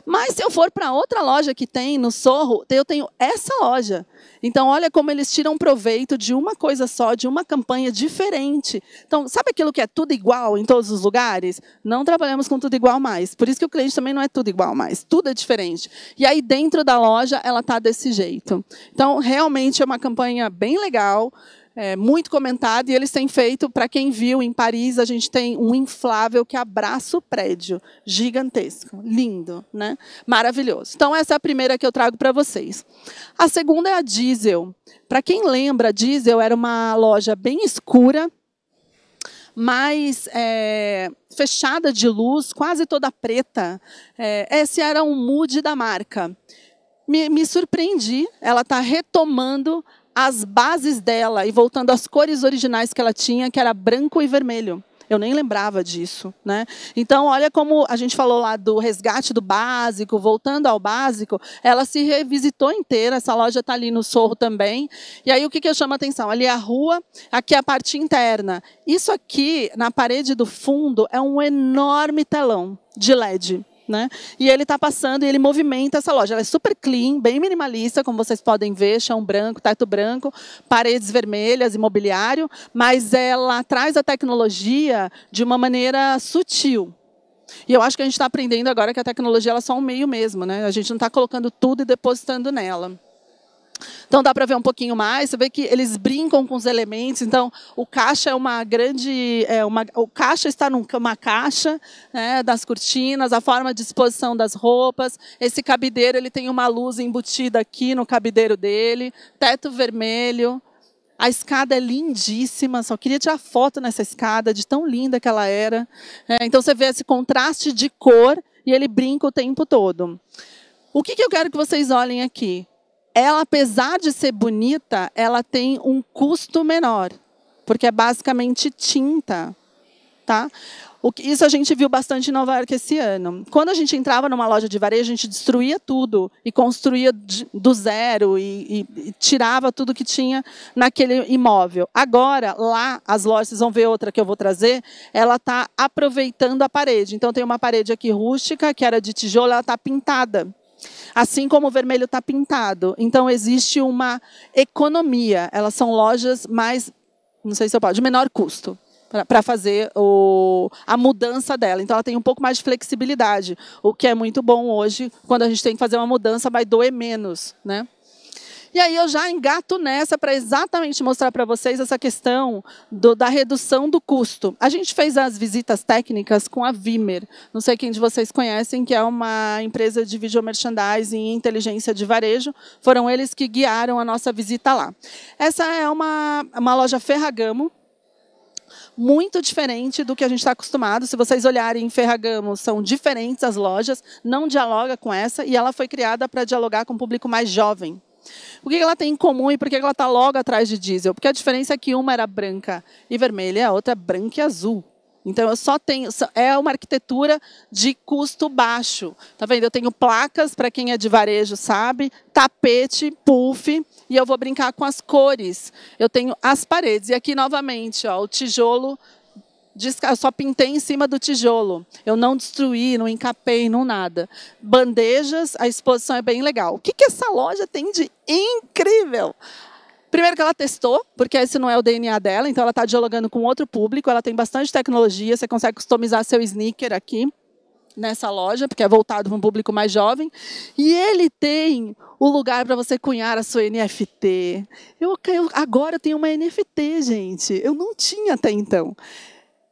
Mas, se eu for para outra loja que tem no Sorro, eu tenho essa loja. Então, olha como eles tiram proveito de uma coisa só, de uma campanha diferente. Então, sabe aquilo que é tudo igual em todos os lugares? Não trabalhamos com tudo igual mais. Por isso que o cliente também não é tudo igual mais. Tudo é diferente. E aí, dentro da loja, ela está desse jeito. Então, realmente é uma campanha bem legal, muito comentada. E eles têm feito, para quem viu, em Paris, a gente tem um inflável que abraça o prédio. Gigantesco. Lindo, né? Maravilhoso. Então, essa é a primeira que eu trago para vocês. A segunda é a Diesel. Para quem lembra, a Diesel era uma loja bem escura, mais fechada de luz, quase toda preta. Esse era um mood da marca. Me surpreendi, ela está retomando as bases dela e voltando às cores originais que ela tinha, que era branco e vermelho. Eu nem lembrava disso. Né? Então, olha como a gente falou lá do resgate do básico, voltando ao básico, ela se revisitou inteira, essa loja está ali no Sorro também. E aí, o que eu chamo a atenção? Ali é a rua, aqui é a parte interna. Isso aqui, na parede do fundo, é um enorme telão de LED. Né? E ele está passando e ele movimenta essa loja. Ela é super clean, bem minimalista, como vocês podem ver, chão branco, teto branco, paredes vermelhas, imobiliário, mas ela traz a tecnologia de uma maneira sutil. E eu acho que a gente está aprendendo agora que a tecnologia ela é só um meio mesmo, né? A gente não está colocando tudo e depositando nela. Então, dá para ver um pouquinho mais. Você vê que eles brincam com os elementos. Então, o caixa é uma grande... o caixa está numa caixa, né, das cortinas, a forma de disposição das roupas. Esse cabideiro ele tem uma luz embutida aqui no cabideiro dele. Teto vermelho. A escada é lindíssima, só queria tirar foto nessa escada, de tão linda que ela era. Então você vê esse contraste de cor e ele brinca o tempo todo. O que eu quero que vocês olhem aqui? Ela, apesar de ser bonita, ela tem um custo menor, porque é basicamente tinta. Tá? Isso a gente viu bastante em Nova York esse ano. Quando a gente entrava numa loja de varejo, a gente destruía tudo e construía do zero e tirava tudo que tinha naquele imóvel. Agora, lá, as lojas, vocês vão ver outra que eu vou trazer, ela está aproveitando a parede. Então, tem uma parede aqui rústica, que era de tijolo, ela está pintada. Assim como o vermelho está pintado. Então, existe uma economia. Elas são lojas mais, não sei se eu posso, de menor custo, para fazer a mudança dela. Então, ela tem um pouco mais de flexibilidade, o que é muito bom hoje. Quando a gente tem que fazer uma mudança, vai doer menos, né? E aí eu já engato nessa para exatamente mostrar para vocês essa questão da redução do custo. A gente fez as visitas técnicas com a Vimer. Não sei quem de vocês conhecem, que é uma empresa de video merchandising e inteligência de varejo. Foram eles que guiaram a nossa visita lá. Essa é uma loja Ferragamo, muito diferente do que a gente está acostumado. Se vocês olharem em Ferragamo, são diferentes as lojas, não dialoga com essa, e ela foi criada para dialogar com o público mais jovem. O que ela tem em comum e por que ela está logo atrás de diesel? Porque a diferença é que uma era branca e vermelha, e a outra é branca e azul. Então, eu só tenho... É uma arquitetura de custo baixo. Tá vendo? Eu tenho placas, para quem é de varejo sabe, tapete, puff, e eu vou brincar com as cores. Eu tenho as paredes. E aqui, novamente, ó, o tijolo... Eu só pintei em cima do tijolo. Eu não destruí, não encapei, não nada. Bandejas, a exposição é bem legal. O que essa loja tem de incrível? Primeiro que ela testou, porque esse não é o DNA dela, então ela está dialogando com outro público, ela tem bastante tecnologia, você consegue customizar seu sneaker aqui, nessa loja, porque é voltado para um público mais jovem. E ele tem o lugar para você cunhar a sua NFT. Agora eu tenho uma NFT, gente. Eu não tinha até então.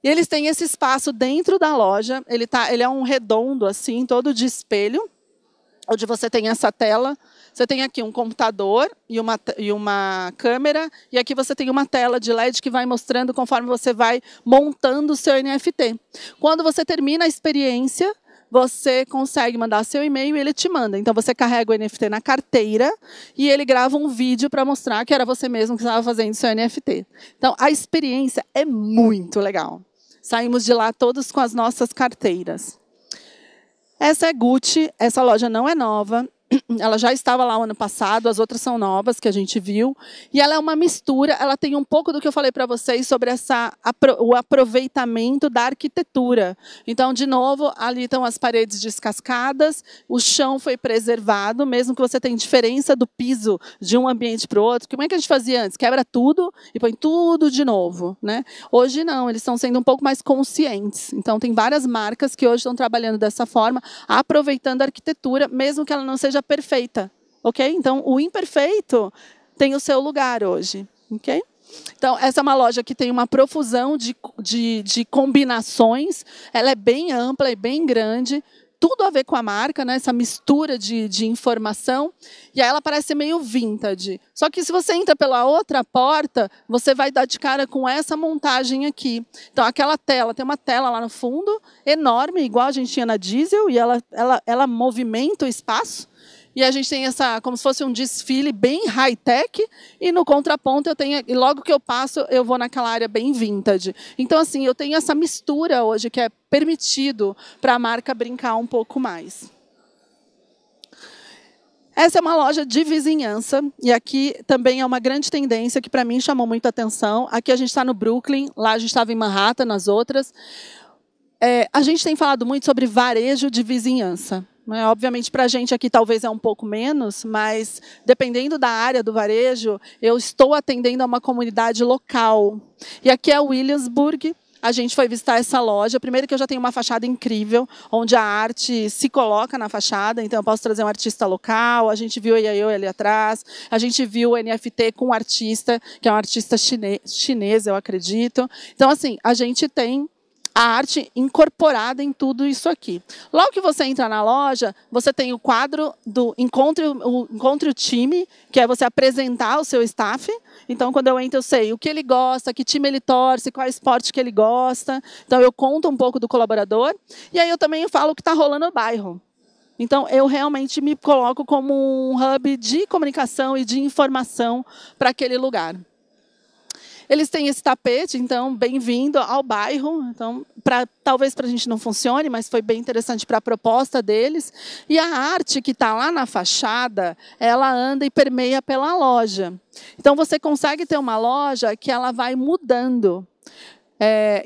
E eles têm esse espaço dentro da loja, ele é um redondo, assim, todo de espelho, onde você tem essa tela. Você tem aqui um computador e uma câmera, e aqui você tem uma tela de LED que vai mostrando conforme você vai montando o seu NFT. Quando você termina a experiência, você consegue mandar seu e-mail e ele te manda. Então, você carrega o NFT na carteira e ele grava um vídeo para mostrar que era você mesmo que estava fazendo seu NFT. Então, a experiência é muito legal. Saímos de lá todos com as nossas carteiras. Essa é Gucci, essa loja não é nova. Ela já estava lá o ano passado, as outras são novas, que a gente viu. E ela é uma mistura, ela tem um pouco do que eu falei para vocês sobre o aproveitamento da arquitetura. Então, de novo, ali estão as paredes descascadas, o chão foi preservado, mesmo que você tenha diferença do piso de um ambiente para o outro. Como é que a gente fazia antes? Quebra tudo e põe tudo de novo, né? Hoje não, eles estão sendo um pouco mais conscientes. Então, tem várias marcas que hoje estão trabalhando dessa forma, aproveitando a arquitetura, mesmo que ela não seja perfeita, ok? Então, o imperfeito tem o seu lugar hoje, ok? Então, essa é uma loja que tem uma profusão de combinações, ela é bem ampla e bem grande, tudo a ver com a marca, né? Essa mistura de informação, e aí ela parece meio vintage. Só que se você entra pela outra porta, você vai dar de cara com essa montagem aqui. Então, aquela tela, tem uma tela lá no fundo, enorme, igual a gente tinha na diesel, e ela movimenta o espaço. E a gente tem como se fosse um desfile bem high-tech, e no contraponto e logo que eu passo, eu vou naquela área bem vintage. Então, assim, eu tenho essa mistura hoje que é permitido para a marca brincar um pouco mais. Essa é uma loja de vizinhança, e aqui também é uma grande tendência que para mim chamou muito a atenção. Aqui a gente está no Brooklyn, lá a gente estava em Manhattan, nas outras. A gente tem falado muito sobre varejo de vizinhança. Obviamente, para a gente aqui talvez é um pouco menos, mas dependendo da área do varejo, eu estou atendendo a uma comunidade local. E aqui é Williamsburg. A gente foi visitar essa loja. Primeiro que eu já tenho uma fachada incrível, onde a arte se coloca na fachada, então eu posso trazer um artista local. A gente viu a Yayoi ali atrás. A gente viu o NFT com um artista, que é um artista chinês, eu acredito. Então, assim, a gente tem a arte incorporada em tudo isso aqui. Logo que você entra na loja, você tem o quadro do Encontre o Time, que é você apresentar o seu staff. Então, quando eu entro, eu sei o que ele gosta, que time ele torce, qual esporte que ele gosta. Então, eu conto um pouco do colaborador. E aí eu também falo o que está rolando no bairro. Então, eu realmente me coloco como um hub de comunicação e de informação para aquele lugar. Eles têm esse tapete, então, bem-vindo ao bairro. Então, talvez para a gente não funcione, mas foi bem interessante para a proposta deles. E a arte que está lá na fachada, ela anda e permeia pela loja. Então, você consegue ter uma loja que ela vai mudando.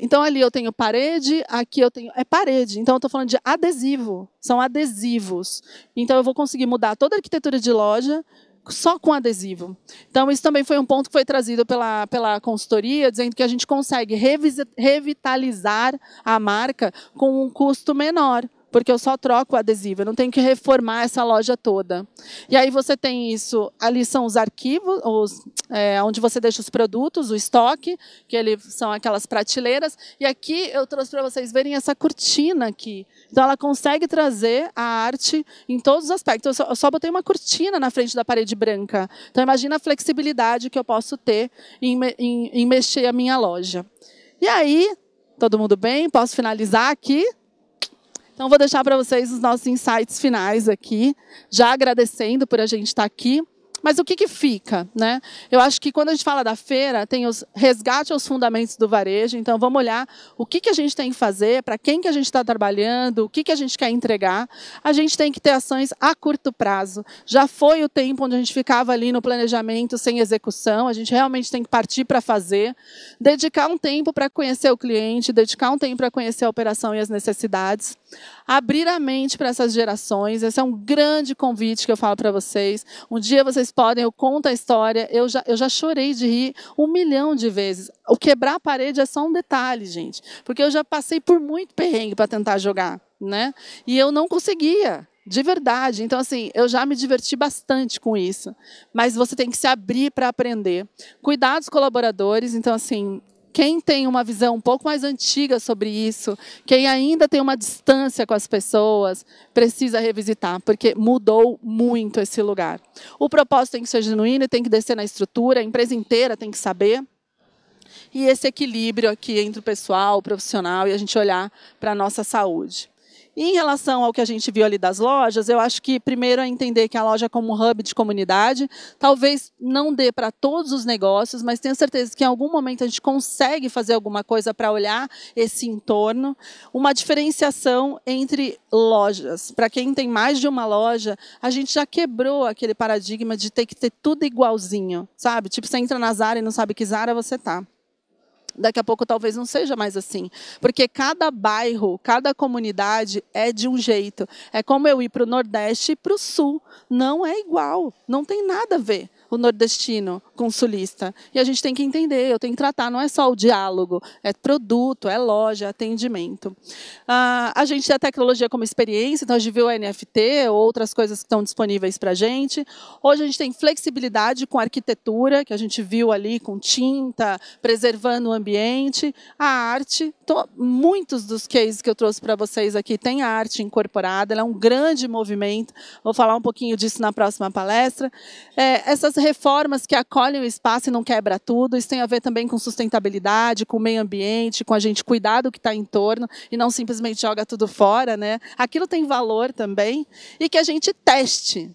Então, ali eu tenho parede, aqui eu tenho... É parede, então eu estou falando de adesivo. São adesivos. Então, eu vou conseguir mudar toda a arquitetura de loja só com adesivo. Então, isso também foi um ponto que foi trazido pela consultoria, dizendo que a gente consegue revitalizar a marca com um custo menor, porque eu só troco o adesivo, eu não tenho que reformar essa loja toda. E aí você tem isso, ali são os arquivos, onde você deixa os produtos, o estoque, que são aquelas prateleiras, e aqui eu trouxe para vocês verem essa cortina aqui. Então, ela consegue trazer a arte em todos os aspectos. Eu só botei uma cortina na frente da parede branca. Então, imagina a flexibilidade que eu posso ter em mexer a minha loja. E aí, todo mundo bem? Posso finalizar aqui? Então, vou deixar para vocês os nossos insights finais aqui, já agradecendo por a gente estar aqui. Mas o que fica, né? Eu acho que quando a gente fala da feira, tem os resgate aos fundamentos do varejo. Então, vamos olhar o que a gente tem que fazer, para quem que a gente está trabalhando, o que a gente quer entregar. A gente tem que ter ações a curto prazo. Já foi o tempo onde a gente ficava ali no planejamento sem execução. A gente realmente tem que partir para fazer. Dedicar um tempo para conhecer o cliente, dedicar um tempo para conhecer a operação e as necessidades. Abrir a mente para essas gerações. Esse é um grande convite que eu falo para vocês. Um dia vocês podem, eu conto a história. Eu já chorei de rir 1 milhão de vezes. O quebrar a parede é só um detalhe, gente. Porque eu já passei por muito perrengue para tentar jogar, né? E eu não conseguia. De verdade. Então, assim, eu já me diverti bastante com isso. Mas você tem que se abrir para aprender. Cuidar dos colaboradores. Então, assim, quem tem uma visão um pouco mais antiga sobre isso, quem ainda tem uma distância com as pessoas, precisa revisitar, porque mudou muito esse lugar. O propósito tem que ser genuíno e tem que descer na estrutura, a empresa inteira tem que saber. E esse equilíbrio aqui entre o pessoal, o profissional, e a gente olhar para a nossa saúde. E em relação ao que a gente viu ali das lojas, eu acho que primeiro é entender que a loja é como um hub de comunidade, talvez não dê para todos os negócios, mas tenho certeza que em algum momento a gente consegue fazer alguma coisa para olhar esse entorno. Uma diferenciação entre lojas. Para quem tem mais de uma loja, a gente já quebrou aquele paradigma de ter que ter tudo igualzinho, sabe? Tipo, você entra na Zara e não sabe que Zara você tá. Daqui a pouco talvez não seja mais assim. Porque cada bairro, cada comunidade é de um jeito. É como eu ir para o Nordeste e para o Sul. Não é igual. Não tem nada a ver o nordestino com o sulista. E a gente tem que entender, eu tenho que tratar, não é só o diálogo, é produto, é loja, é atendimento. A gente tem a tecnologia como experiência, então a gente viu o NFT, outras coisas que estão disponíveis para a gente. Hoje a gente tem flexibilidade com arquitetura, que a gente viu ali com tinta, preservando o ambiente. A arte, muitos dos cases que eu trouxe para vocês aqui têm a arte incorporada, ela é um grande movimento, vou falar um pouquinho disso na próxima palestra. Essas reformas que acolhem o espaço e não quebra tudo, isso tem a ver também com sustentabilidade, com o meio ambiente, com a gente cuidar do que está em torno e não simplesmente joga tudo fora, né? Aquilo tem valor também. E que a gente teste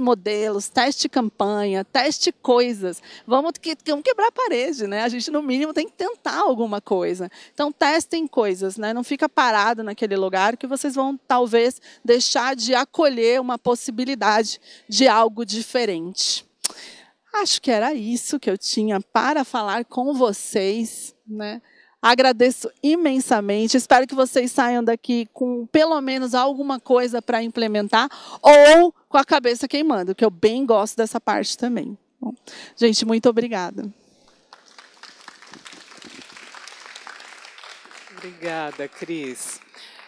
modelos, teste campanha, teste coisas. Vamos quebrar a parede, né? A gente, no mínimo, tem que tentar alguma coisa. Então, testem coisas, né? Não fica parado naquele lugar que vocês vão, talvez, deixar de acolher uma possibilidade de algo diferente. Acho que era isso que eu tinha para falar com vocês, né? Agradeço imensamente. Espero que vocês saiam daqui com pelo menos alguma coisa para implementar ou com a cabeça queimando, que eu bem gosto dessa parte também. Bom, gente, muito obrigada. Obrigada, Cris.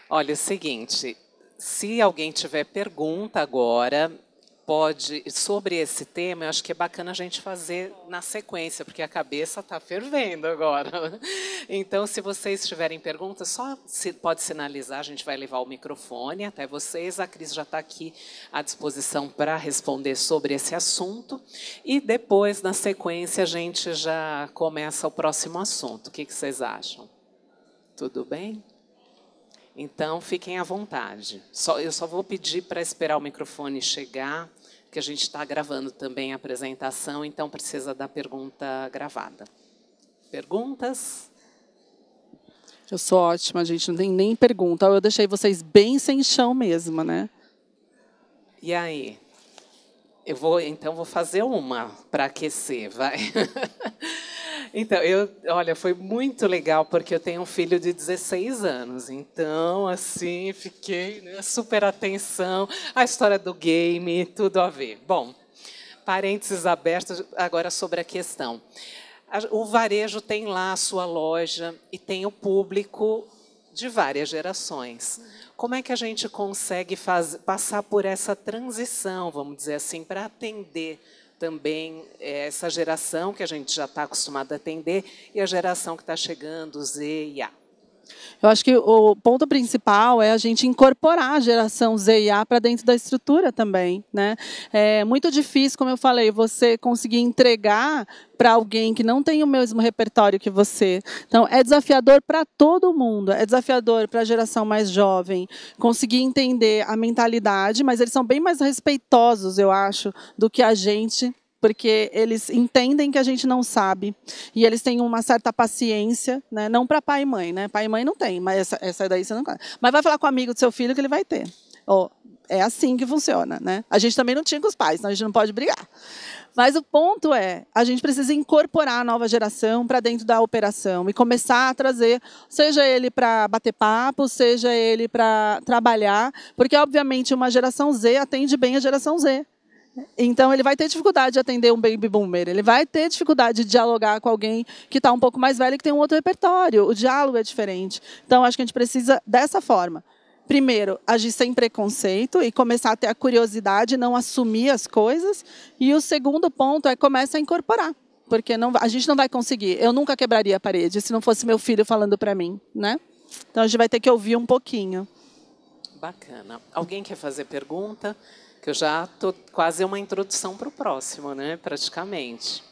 Olha, é o seguinte, se alguém tiver pergunta agora, pode, sobre esse tema, eu acho que é bacana a gente fazer na sequência, porque a cabeça está fervendo agora. Então, se vocês tiverem perguntas, pode sinalizar, a gente vai levar o microfone até vocês. A Cris já está aqui à disposição para responder sobre esse assunto. E depois, na sequência, a gente já começa o próximo assunto. O que vocês acham? Tudo bem? Então, fiquem à vontade. Eu só vou pedir para esperar o microfone chegar, porque a gente está gravando também a apresentação, então precisa da pergunta gravada. Perguntas? Eu sou ótima, gente, não tem nem pergunta. Eu deixei vocês bem sem chão mesmo, né? E aí? Então, vou fazer uma para aquecer, vai. Então, olha, foi muito legal, porque eu tenho um filho de 16 anos. Então, assim, fiquei, né, super atenção. A história do game, tudo a ver. Bom, parênteses abertos agora sobre a questão. O varejo tem lá a sua loja e tem o público de várias gerações. Como é que a gente consegue passar por essa transição, vamos dizer assim, para atender também essa geração que a gente já está acostumado a atender e a geração que está chegando, Z e A? Eu acho que o ponto principal é a gente incorporar a geração Z e A para dentro da estrutura também, né? É muito difícil, como eu falei, você conseguir entregar para alguém que não tem o mesmo repertório que você. Então, é desafiador para todo mundo, é desafiador para a geração mais jovem conseguir entender a mentalidade, mas eles são bem mais respeitosos, eu acho, do que a gente, porque eles entendem que a gente não sabe e eles têm uma certa paciência, né? Não para pai e mãe, né? Pai e mãe não tem, mas essa daí você não quer. Mas vai falar com o amigo do seu filho que ele vai ter. É assim que funciona, né? A gente também não tinha com os pais, então a gente não pode brigar. Mas o ponto é, a gente precisa incorporar a nova geração para dentro da operação e começar a trazer, seja ele para bater papo, seja ele para trabalhar, porque, obviamente, uma geração Z atende bem a geração Z. Então, ele vai ter dificuldade de atender um baby boomer, ele vai ter dificuldade de dialogar com alguém que está um pouco mais velho e que tem um outro repertório. O diálogo é diferente. Então, acho que a gente precisa dessa forma. Primeiro, agir sem preconceito e começar a ter a curiosidade, não assumir as coisas. E o segundo ponto é começar a incorporar, porque a gente não vai conseguir. Eu nunca quebraria a parede se não fosse meu filho falando para mim, né? Então, a gente vai ter que ouvir um pouquinho. Bacana. Alguém quer fazer pergunta? Que eu já estou quase uma introdução para o próximo, né? Praticamente.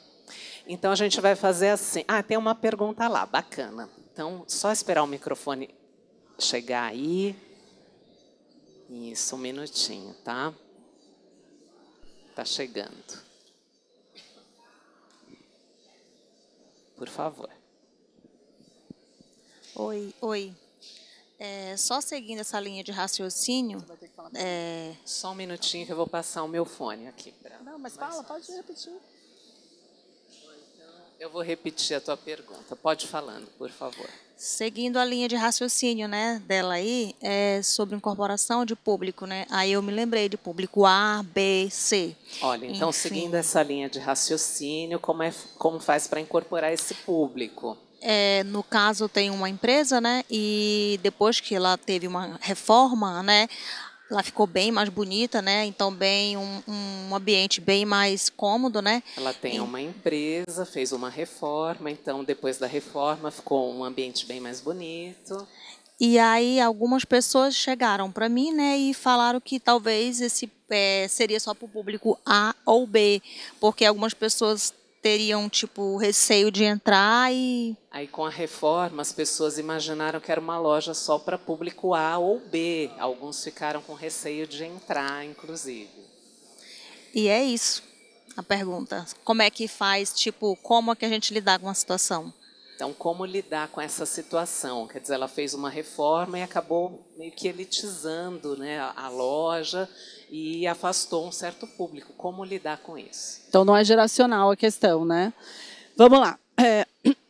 Então, a gente vai fazer assim. Tem uma pergunta lá, bacana. Então, só esperar o microfone chegar aí. Isso, um minutinho, tá? Tá chegando. Por favor. Oi. Só seguindo essa linha de raciocínio. Só um minutinho que eu vou passar o meu fone aqui. Não, mas fala, pode repetir. Eu vou repetir a tua pergunta. Pode falando, por favor. Seguindo a linha de raciocínio, né, dela aí, sobre incorporação de público, né? Aí eu me lembrei de público A, B, C. Olha, então, enfim, seguindo essa linha de raciocínio, como faz para incorporar esse público? No caso, tem uma empresa, né? E depois que ela teve uma reforma, né? Ela ficou bem mais bonita, né? Então, bem um ambiente bem mais cômodo, né? Ela tem uma empresa, fez uma reforma, então, depois da reforma, ficou um ambiente bem mais bonito. E aí, algumas pessoas chegaram para mim, né? E falaram que talvez esse seria só para o público A ou B, porque algumas pessoas teriam, tipo, receio de entrar e... Aí, com a reforma, as pessoas imaginaram que era uma loja só para público A ou B. Alguns ficaram com receio de entrar, inclusive. E é isso, a pergunta. Como é que faz, tipo, como é que a gente lidar com a situação? Então, como lidar com essa situação? Quer dizer, ela fez uma reforma e acabou meio que elitizando, né, a loja e afastou um certo público. Como lidar com isso? Então, não é geracional a questão, né? Vamos lá.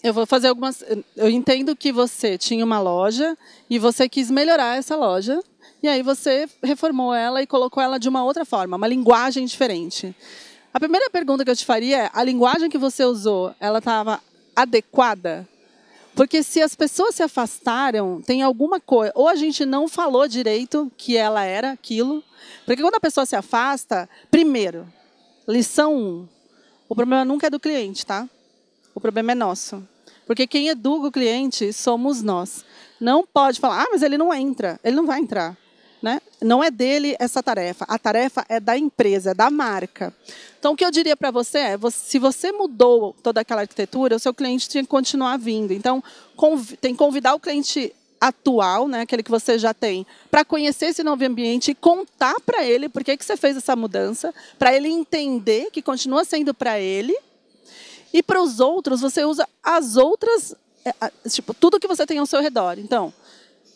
Eu vou fazer algumas... Eu entendo que você tinha uma loja e você quis melhorar essa loja. E aí você reformou ela e colocou ela de uma outra forma, uma linguagem diferente. A primeira pergunta que eu te faria é, a linguagem que você usou, ela estava adequada? Porque se as pessoas se afastaram, tem alguma coisa. Ou a gente não falou direito que ela era aquilo. Porque quando a pessoa se afasta, primeiro, lição 1, o problema nunca é do cliente, tá? O problema é nosso. Porque quem educa o cliente somos nós. Não pode falar, mas ele não entra. Ele não vai entrar. Né? Não é dele essa tarefa. A tarefa é da empresa, é da marca. Então, o que eu diria para você é, se você mudou toda aquela arquitetura, o seu cliente tinha que continuar vindo. Então, tem que convidar o cliente atual, né, aquele que você já tem, para conhecer esse novo ambiente e contar para ele por que você fez essa mudança, para ele entender que continua sendo para ele. E para os outros, você usa as outras, tipo, tudo que você tem ao seu redor. Então,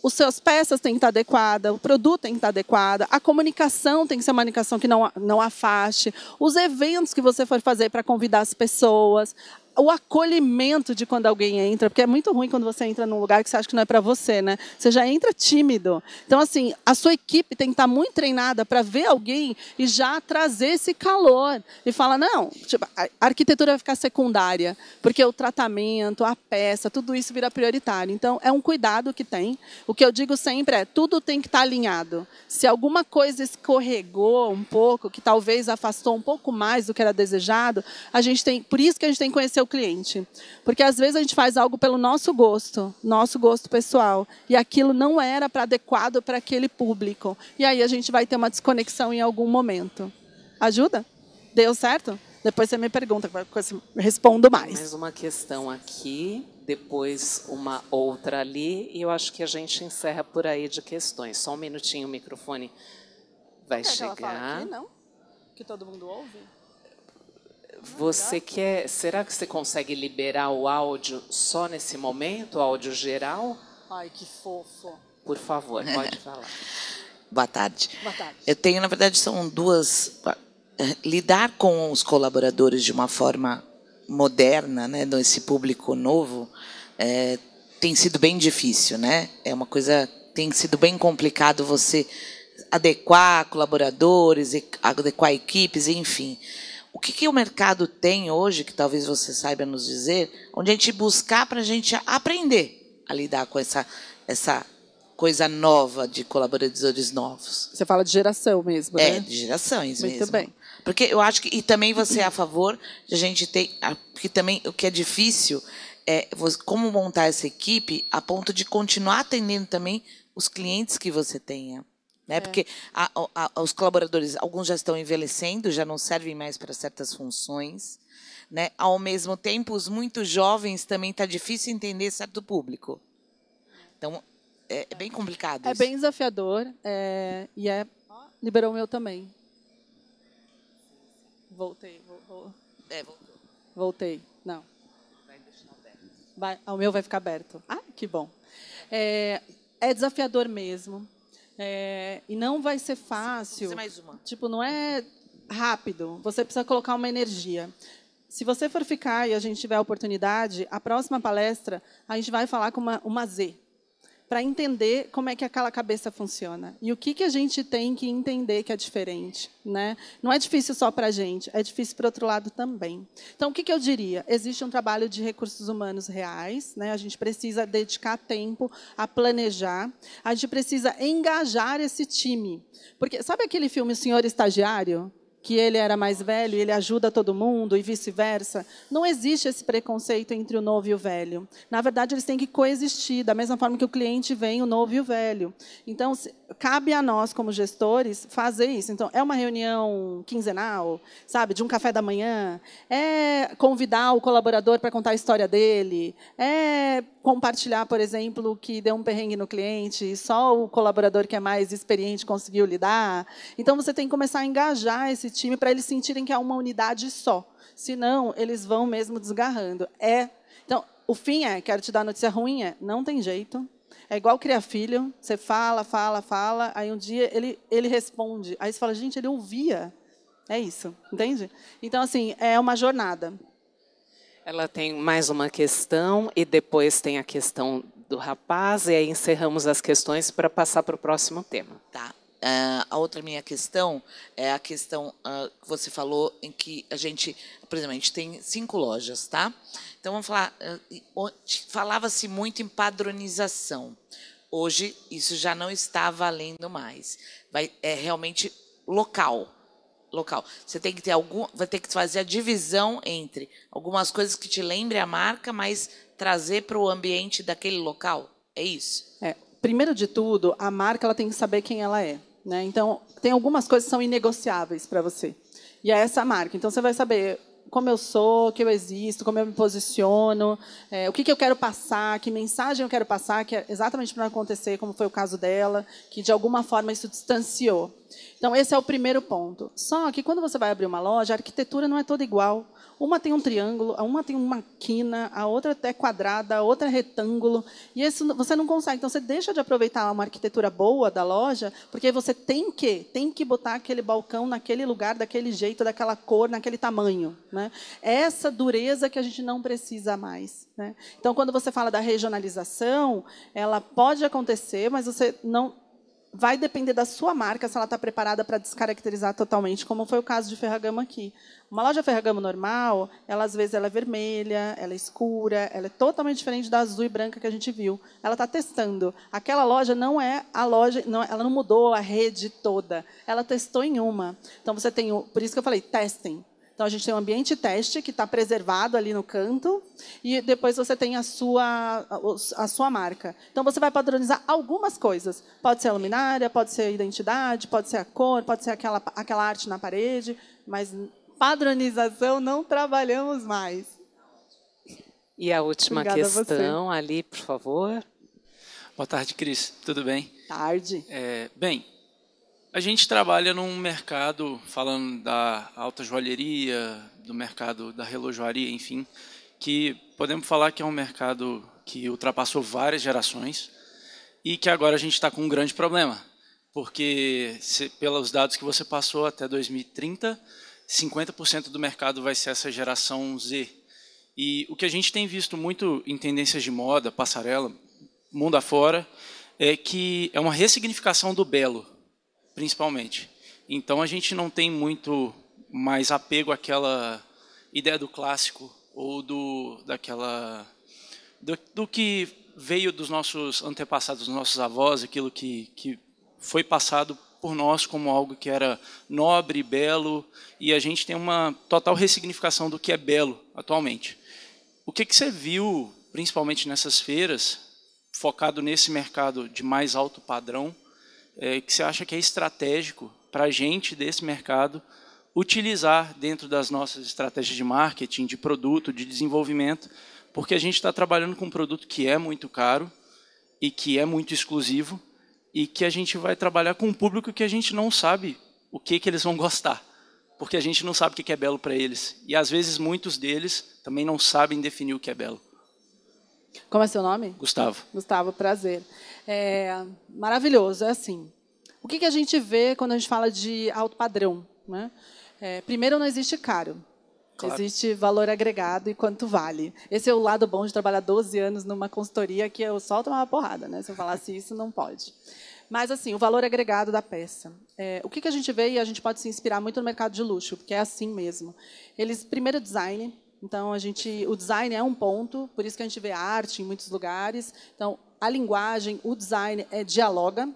os seus peças têm que estar adequadas, o produto tem que estar adequado, a comunicação tem que ser uma comunicação que não afaste, os eventos que você for fazer para convidar as pessoas, o acolhimento de quando alguém entra, porque é muito ruim quando você entra num lugar que você acha que não é para você, né? Você já entra tímido. Então, assim, a sua equipe tem que estar muito treinada para ver alguém e já trazer esse calor. E falar, não, tipo, a arquitetura vai ficar secundária, porque o tratamento, a peça, tudo isso vira prioritário. Então, é um cuidado que tem. O que eu digo sempre é, tudo tem que estar alinhado. Se alguma coisa escorregou um pouco, que talvez afastou um pouco mais do que era desejado, por isso que a gente tem que conhecer o cliente. Porque às vezes a gente faz algo pelo nosso gosto pessoal, e aquilo não era adequado para aquele público. E aí a gente vai ter uma desconexão em algum momento. Ajuda? Deu certo? Depois você me pergunta, eu respondo mais. Mais uma questão aqui, depois uma outra ali, e eu acho que a gente encerra por aí de questões. Só um minutinho, o microfone vai chegar. Que ela fala aqui, não? Que todo mundo ouve? Você quer? Será que você consegue liberar o áudio só nesse momento, o áudio geral? Ai, que fofo. Por favor, pode falar. Boa tarde. Boa tarde. Eu tenho, na verdade, são duas. Lidar com os colaboradores de uma forma moderna, né, nesse público novo, tem sido bem difícil, né? É uma coisa, tem sido bem complicado você adequar colaboradores, adequar equipes, enfim. O que o mercado tem hoje, que talvez você saiba nos dizer, onde a gente buscar para a gente aprender a lidar com essa coisa nova de colaboradores novos? Você fala de geração mesmo, né? De gerações mesmo. Muito bem. Porque eu acho que, e também você é a favor de a gente ter, porque também o que é difícil é como montar essa equipe a ponto de continuar atendendo também os clientes que você tenha. Né? Porque os colaboradores, alguns já estão envelhecendo, já não servem mais para certas funções. Né? Ao mesmo tempo, os muito jovens também está difícil entender certo público. Então, é bem complicado É isso. bem desafiador. Liberou o meu também. Voltei. Voltei. Não. Vai deixar aberto. O meu vai ficar aberto. Ah, que bom. É desafiador mesmo. E não vai ser fácil. Vou fazer mais uma. Tipo, não é rápido. Você precisa colocar uma energia. Se você for ficar e a gente tiver a oportunidade, a próxima palestra, a gente vai falar com uma Z, para entender como é que aquela cabeça funciona. E o que a gente tem que entender que é diferente. Né? Não é difícil só para a gente, é difícil para o outro lado também. Então, o que eu diria? Existe um trabalho de recursos humanos reais, né? A gente precisa dedicar tempo a planejar, a gente precisa engajar esse time. Porque, sabe aquele filme O Senhor Estagiário? Que ele era mais velho e ele ajuda todo mundo e vice-versa. Não existe esse preconceito entre o novo e o velho. Na verdade, eles têm que coexistir, da mesma forma que o cliente vem, o novo e o velho. Então, cabe a nós, como gestores, fazer isso. Então, é uma reunião quinzenal, sabe, de um café da manhã, é convidar o colaborador para contar a história dele, é compartilhar, por exemplo, que deu um perrengue no cliente e só o colaborador que é mais experiente conseguiu lidar. Então, você tem que começar a engajar esse time para eles sentirem que é uma unidade só. Senão, eles vão mesmo desgarrando. Então, o fim quero te dar notícia ruim, não tem jeito. É igual criar filho, você fala, aí um dia ele responde. Aí você fala, gente, ele ouvia. É isso, entende? Então, assim, é uma jornada. Ela tem mais uma questão e depois tem a questão do rapaz, e aí encerramos as questões para passar para o próximo tema. Tá. A outra minha questão é a questão que você falou em que a gente, por exemplo, a gente tem 5 lojas, tá? Então vamos falar, falava-se muito em padronização. Hoje isso já não está valendo mais. É realmente local. Você tem que ter vai ter que fazer a divisão entre algumas coisas que te lembrem a marca, mas trazer para o ambiente daquele local. É isso? Primeiro de tudo, a marca ela tem que saber quem ela é. Né? Então, tem algumas coisas que são inegociáveis para você. E é essa marca. Então, você vai saber como eu sou, o que eu existo, como eu me posiciono, o que eu quero passar, que mensagem eu quero passar, que é exatamente para não acontecer, como foi o caso dela, que, de alguma forma, isso distanciou. Então, esse é o primeiro ponto. Só que, quando você vai abrir uma loja, a arquitetura não é toda igual. Uma tem um triângulo, uma tem uma quina, a outra é quadrada, a outra é retângulo. E isso você não consegue. Então, você deixa de aproveitar uma arquitetura boa da loja, porque você tem que botar aquele balcão naquele lugar, daquele jeito, daquela cor, naquele tamanho. Né? Essa dureza que a gente não precisa mais. Né? Então, quando você fala da regionalização, ela pode acontecer, mas você não... Vai depender da sua marca, se ela está preparada para descaracterizar totalmente, como foi o caso de Ferragamo aqui. Uma loja Ferragamo normal, às vezes ela é vermelha, ela é escura, ela é totalmente diferente da azul e branca que a gente viu. Ela está testando. Aquela loja não é a loja, ela não mudou a rede toda. Ela testou em uma. Então, você tem, por isso que eu falei, testem. Então, a gente tem um ambiente teste que está preservado ali no canto e depois você tem a sua marca. Então, você vai padronizar algumas coisas. Pode ser a luminária, pode ser a identidade, pode ser a cor, pode ser aquela arte na parede, mas padronização não trabalhamos mais. E a última questão ali, por favor. Boa tarde, Cris. Tudo bem? Tarde. Bem, a gente trabalha num mercado, falando da alta joalheria, do mercado da relojoaria, enfim, que podemos falar que é um mercado que ultrapassou várias gerações e que agora a gente está com um grande problema, porque, pelos dados que você passou até 2030, 50% do mercado vai ser essa geração Z. E o que a gente tem visto muito em tendências de moda, passarela, mundo afora, é que é uma ressignificação do belo, principalmente. Então, a gente não tem muito mais apego àquela ideia do clássico ou do que veio dos nossos antepassados, dos nossos avós, aquilo que foi passado por nós como algo que era nobre, belo, e a gente tem uma total ressignificação do que é belo atualmente. O que você viu, principalmente nessas feiras, focado nesse mercado de mais alto padrão, que você acha que é estratégico para a gente desse mercado utilizar dentro das nossas estratégias de marketing, de produto, de desenvolvimento, porque a gente está trabalhando com um produto que é muito caro e que é muito exclusivo e que a gente vai trabalhar com um público que a gente não sabe o que eles vão gostar, porque a gente não sabe o que é belo para eles. E, às vezes, muitos deles também não sabem definir o que é belo. Como é seu nome? Gustavo. Gustavo, prazer. Maravilhoso, é assim. O que a gente vê quando a gente fala de alto padrão? Né? Primeiro, não existe caro. Claro. Existe valor agregado e quanto vale. Esse é o lado bom de trabalhar 12 anos numa consultoria que eu só tomava porrada. Né? Se eu falasse isso, não pode. Mas, assim, o valor agregado da peça. O que a gente vê, e a gente pode se inspirar muito no mercado de luxo, porque é assim mesmo. Primeiro, design. Então, o design é um ponto, por isso que a gente vê arte em muitos lugares. Então, a linguagem, o design dialoga.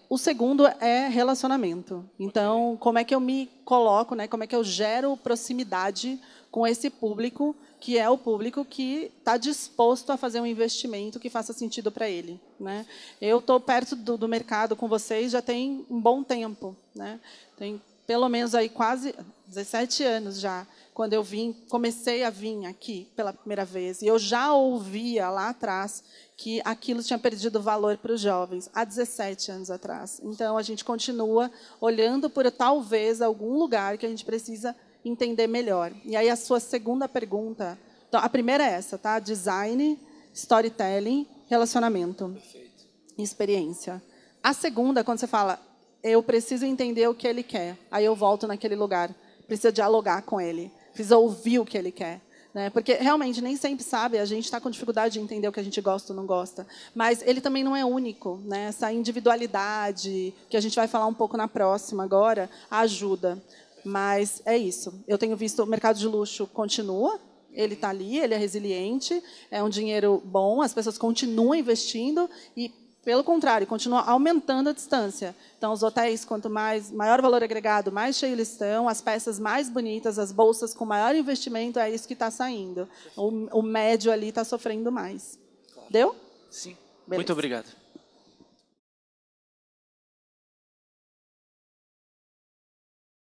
O segundo é relacionamento. Então, como é que eu me coloco, né? Como é que eu gero proximidade com esse público, que é o público que está disposto a fazer um investimento que faça sentido para ele. Né? Eu estou perto do mercado com vocês já tem um bom tempo. Né? Tem pelo menos aí quase 17 anos já, quando eu comecei a vir aqui pela primeira vez. E eu já ouvia lá atrás que aquilo tinha perdido valor para os jovens, há 17 anos atrás. Então, a gente continua olhando por, talvez, algum lugar que a gente precisa entender melhor. E aí, a sua segunda pergunta... Então, a primeira é essa, tá? Design, storytelling, relacionamento. Perfeito. E experiência. A segunda, quando você fala, eu preciso entender o que ele quer, aí eu volto naquele lugar. Precisa dialogar com ele, precisa ouvir o que ele quer. né? Porque realmente nem sempre sabe, a gente está com dificuldade de entender o que a gente gosta ou não gosta. Mas ele também não é único, né? Essa individualidade, que a gente vai falar um pouco na próxima agora, ajuda. Mas é isso. Eu tenho visto o mercado de luxo continua, ele está ali, ele é resiliente, é um dinheiro bom, as pessoas continuam investindo e, pelo contrário, continua aumentando a distância. Então, os hotéis, quanto maior valor agregado, mais cheios eles estão, as peças mais bonitas, as bolsas com maior investimento, é isso que está saindo. O médio ali está sofrendo mais. Deu? Sim. Beleza. Muito obrigado.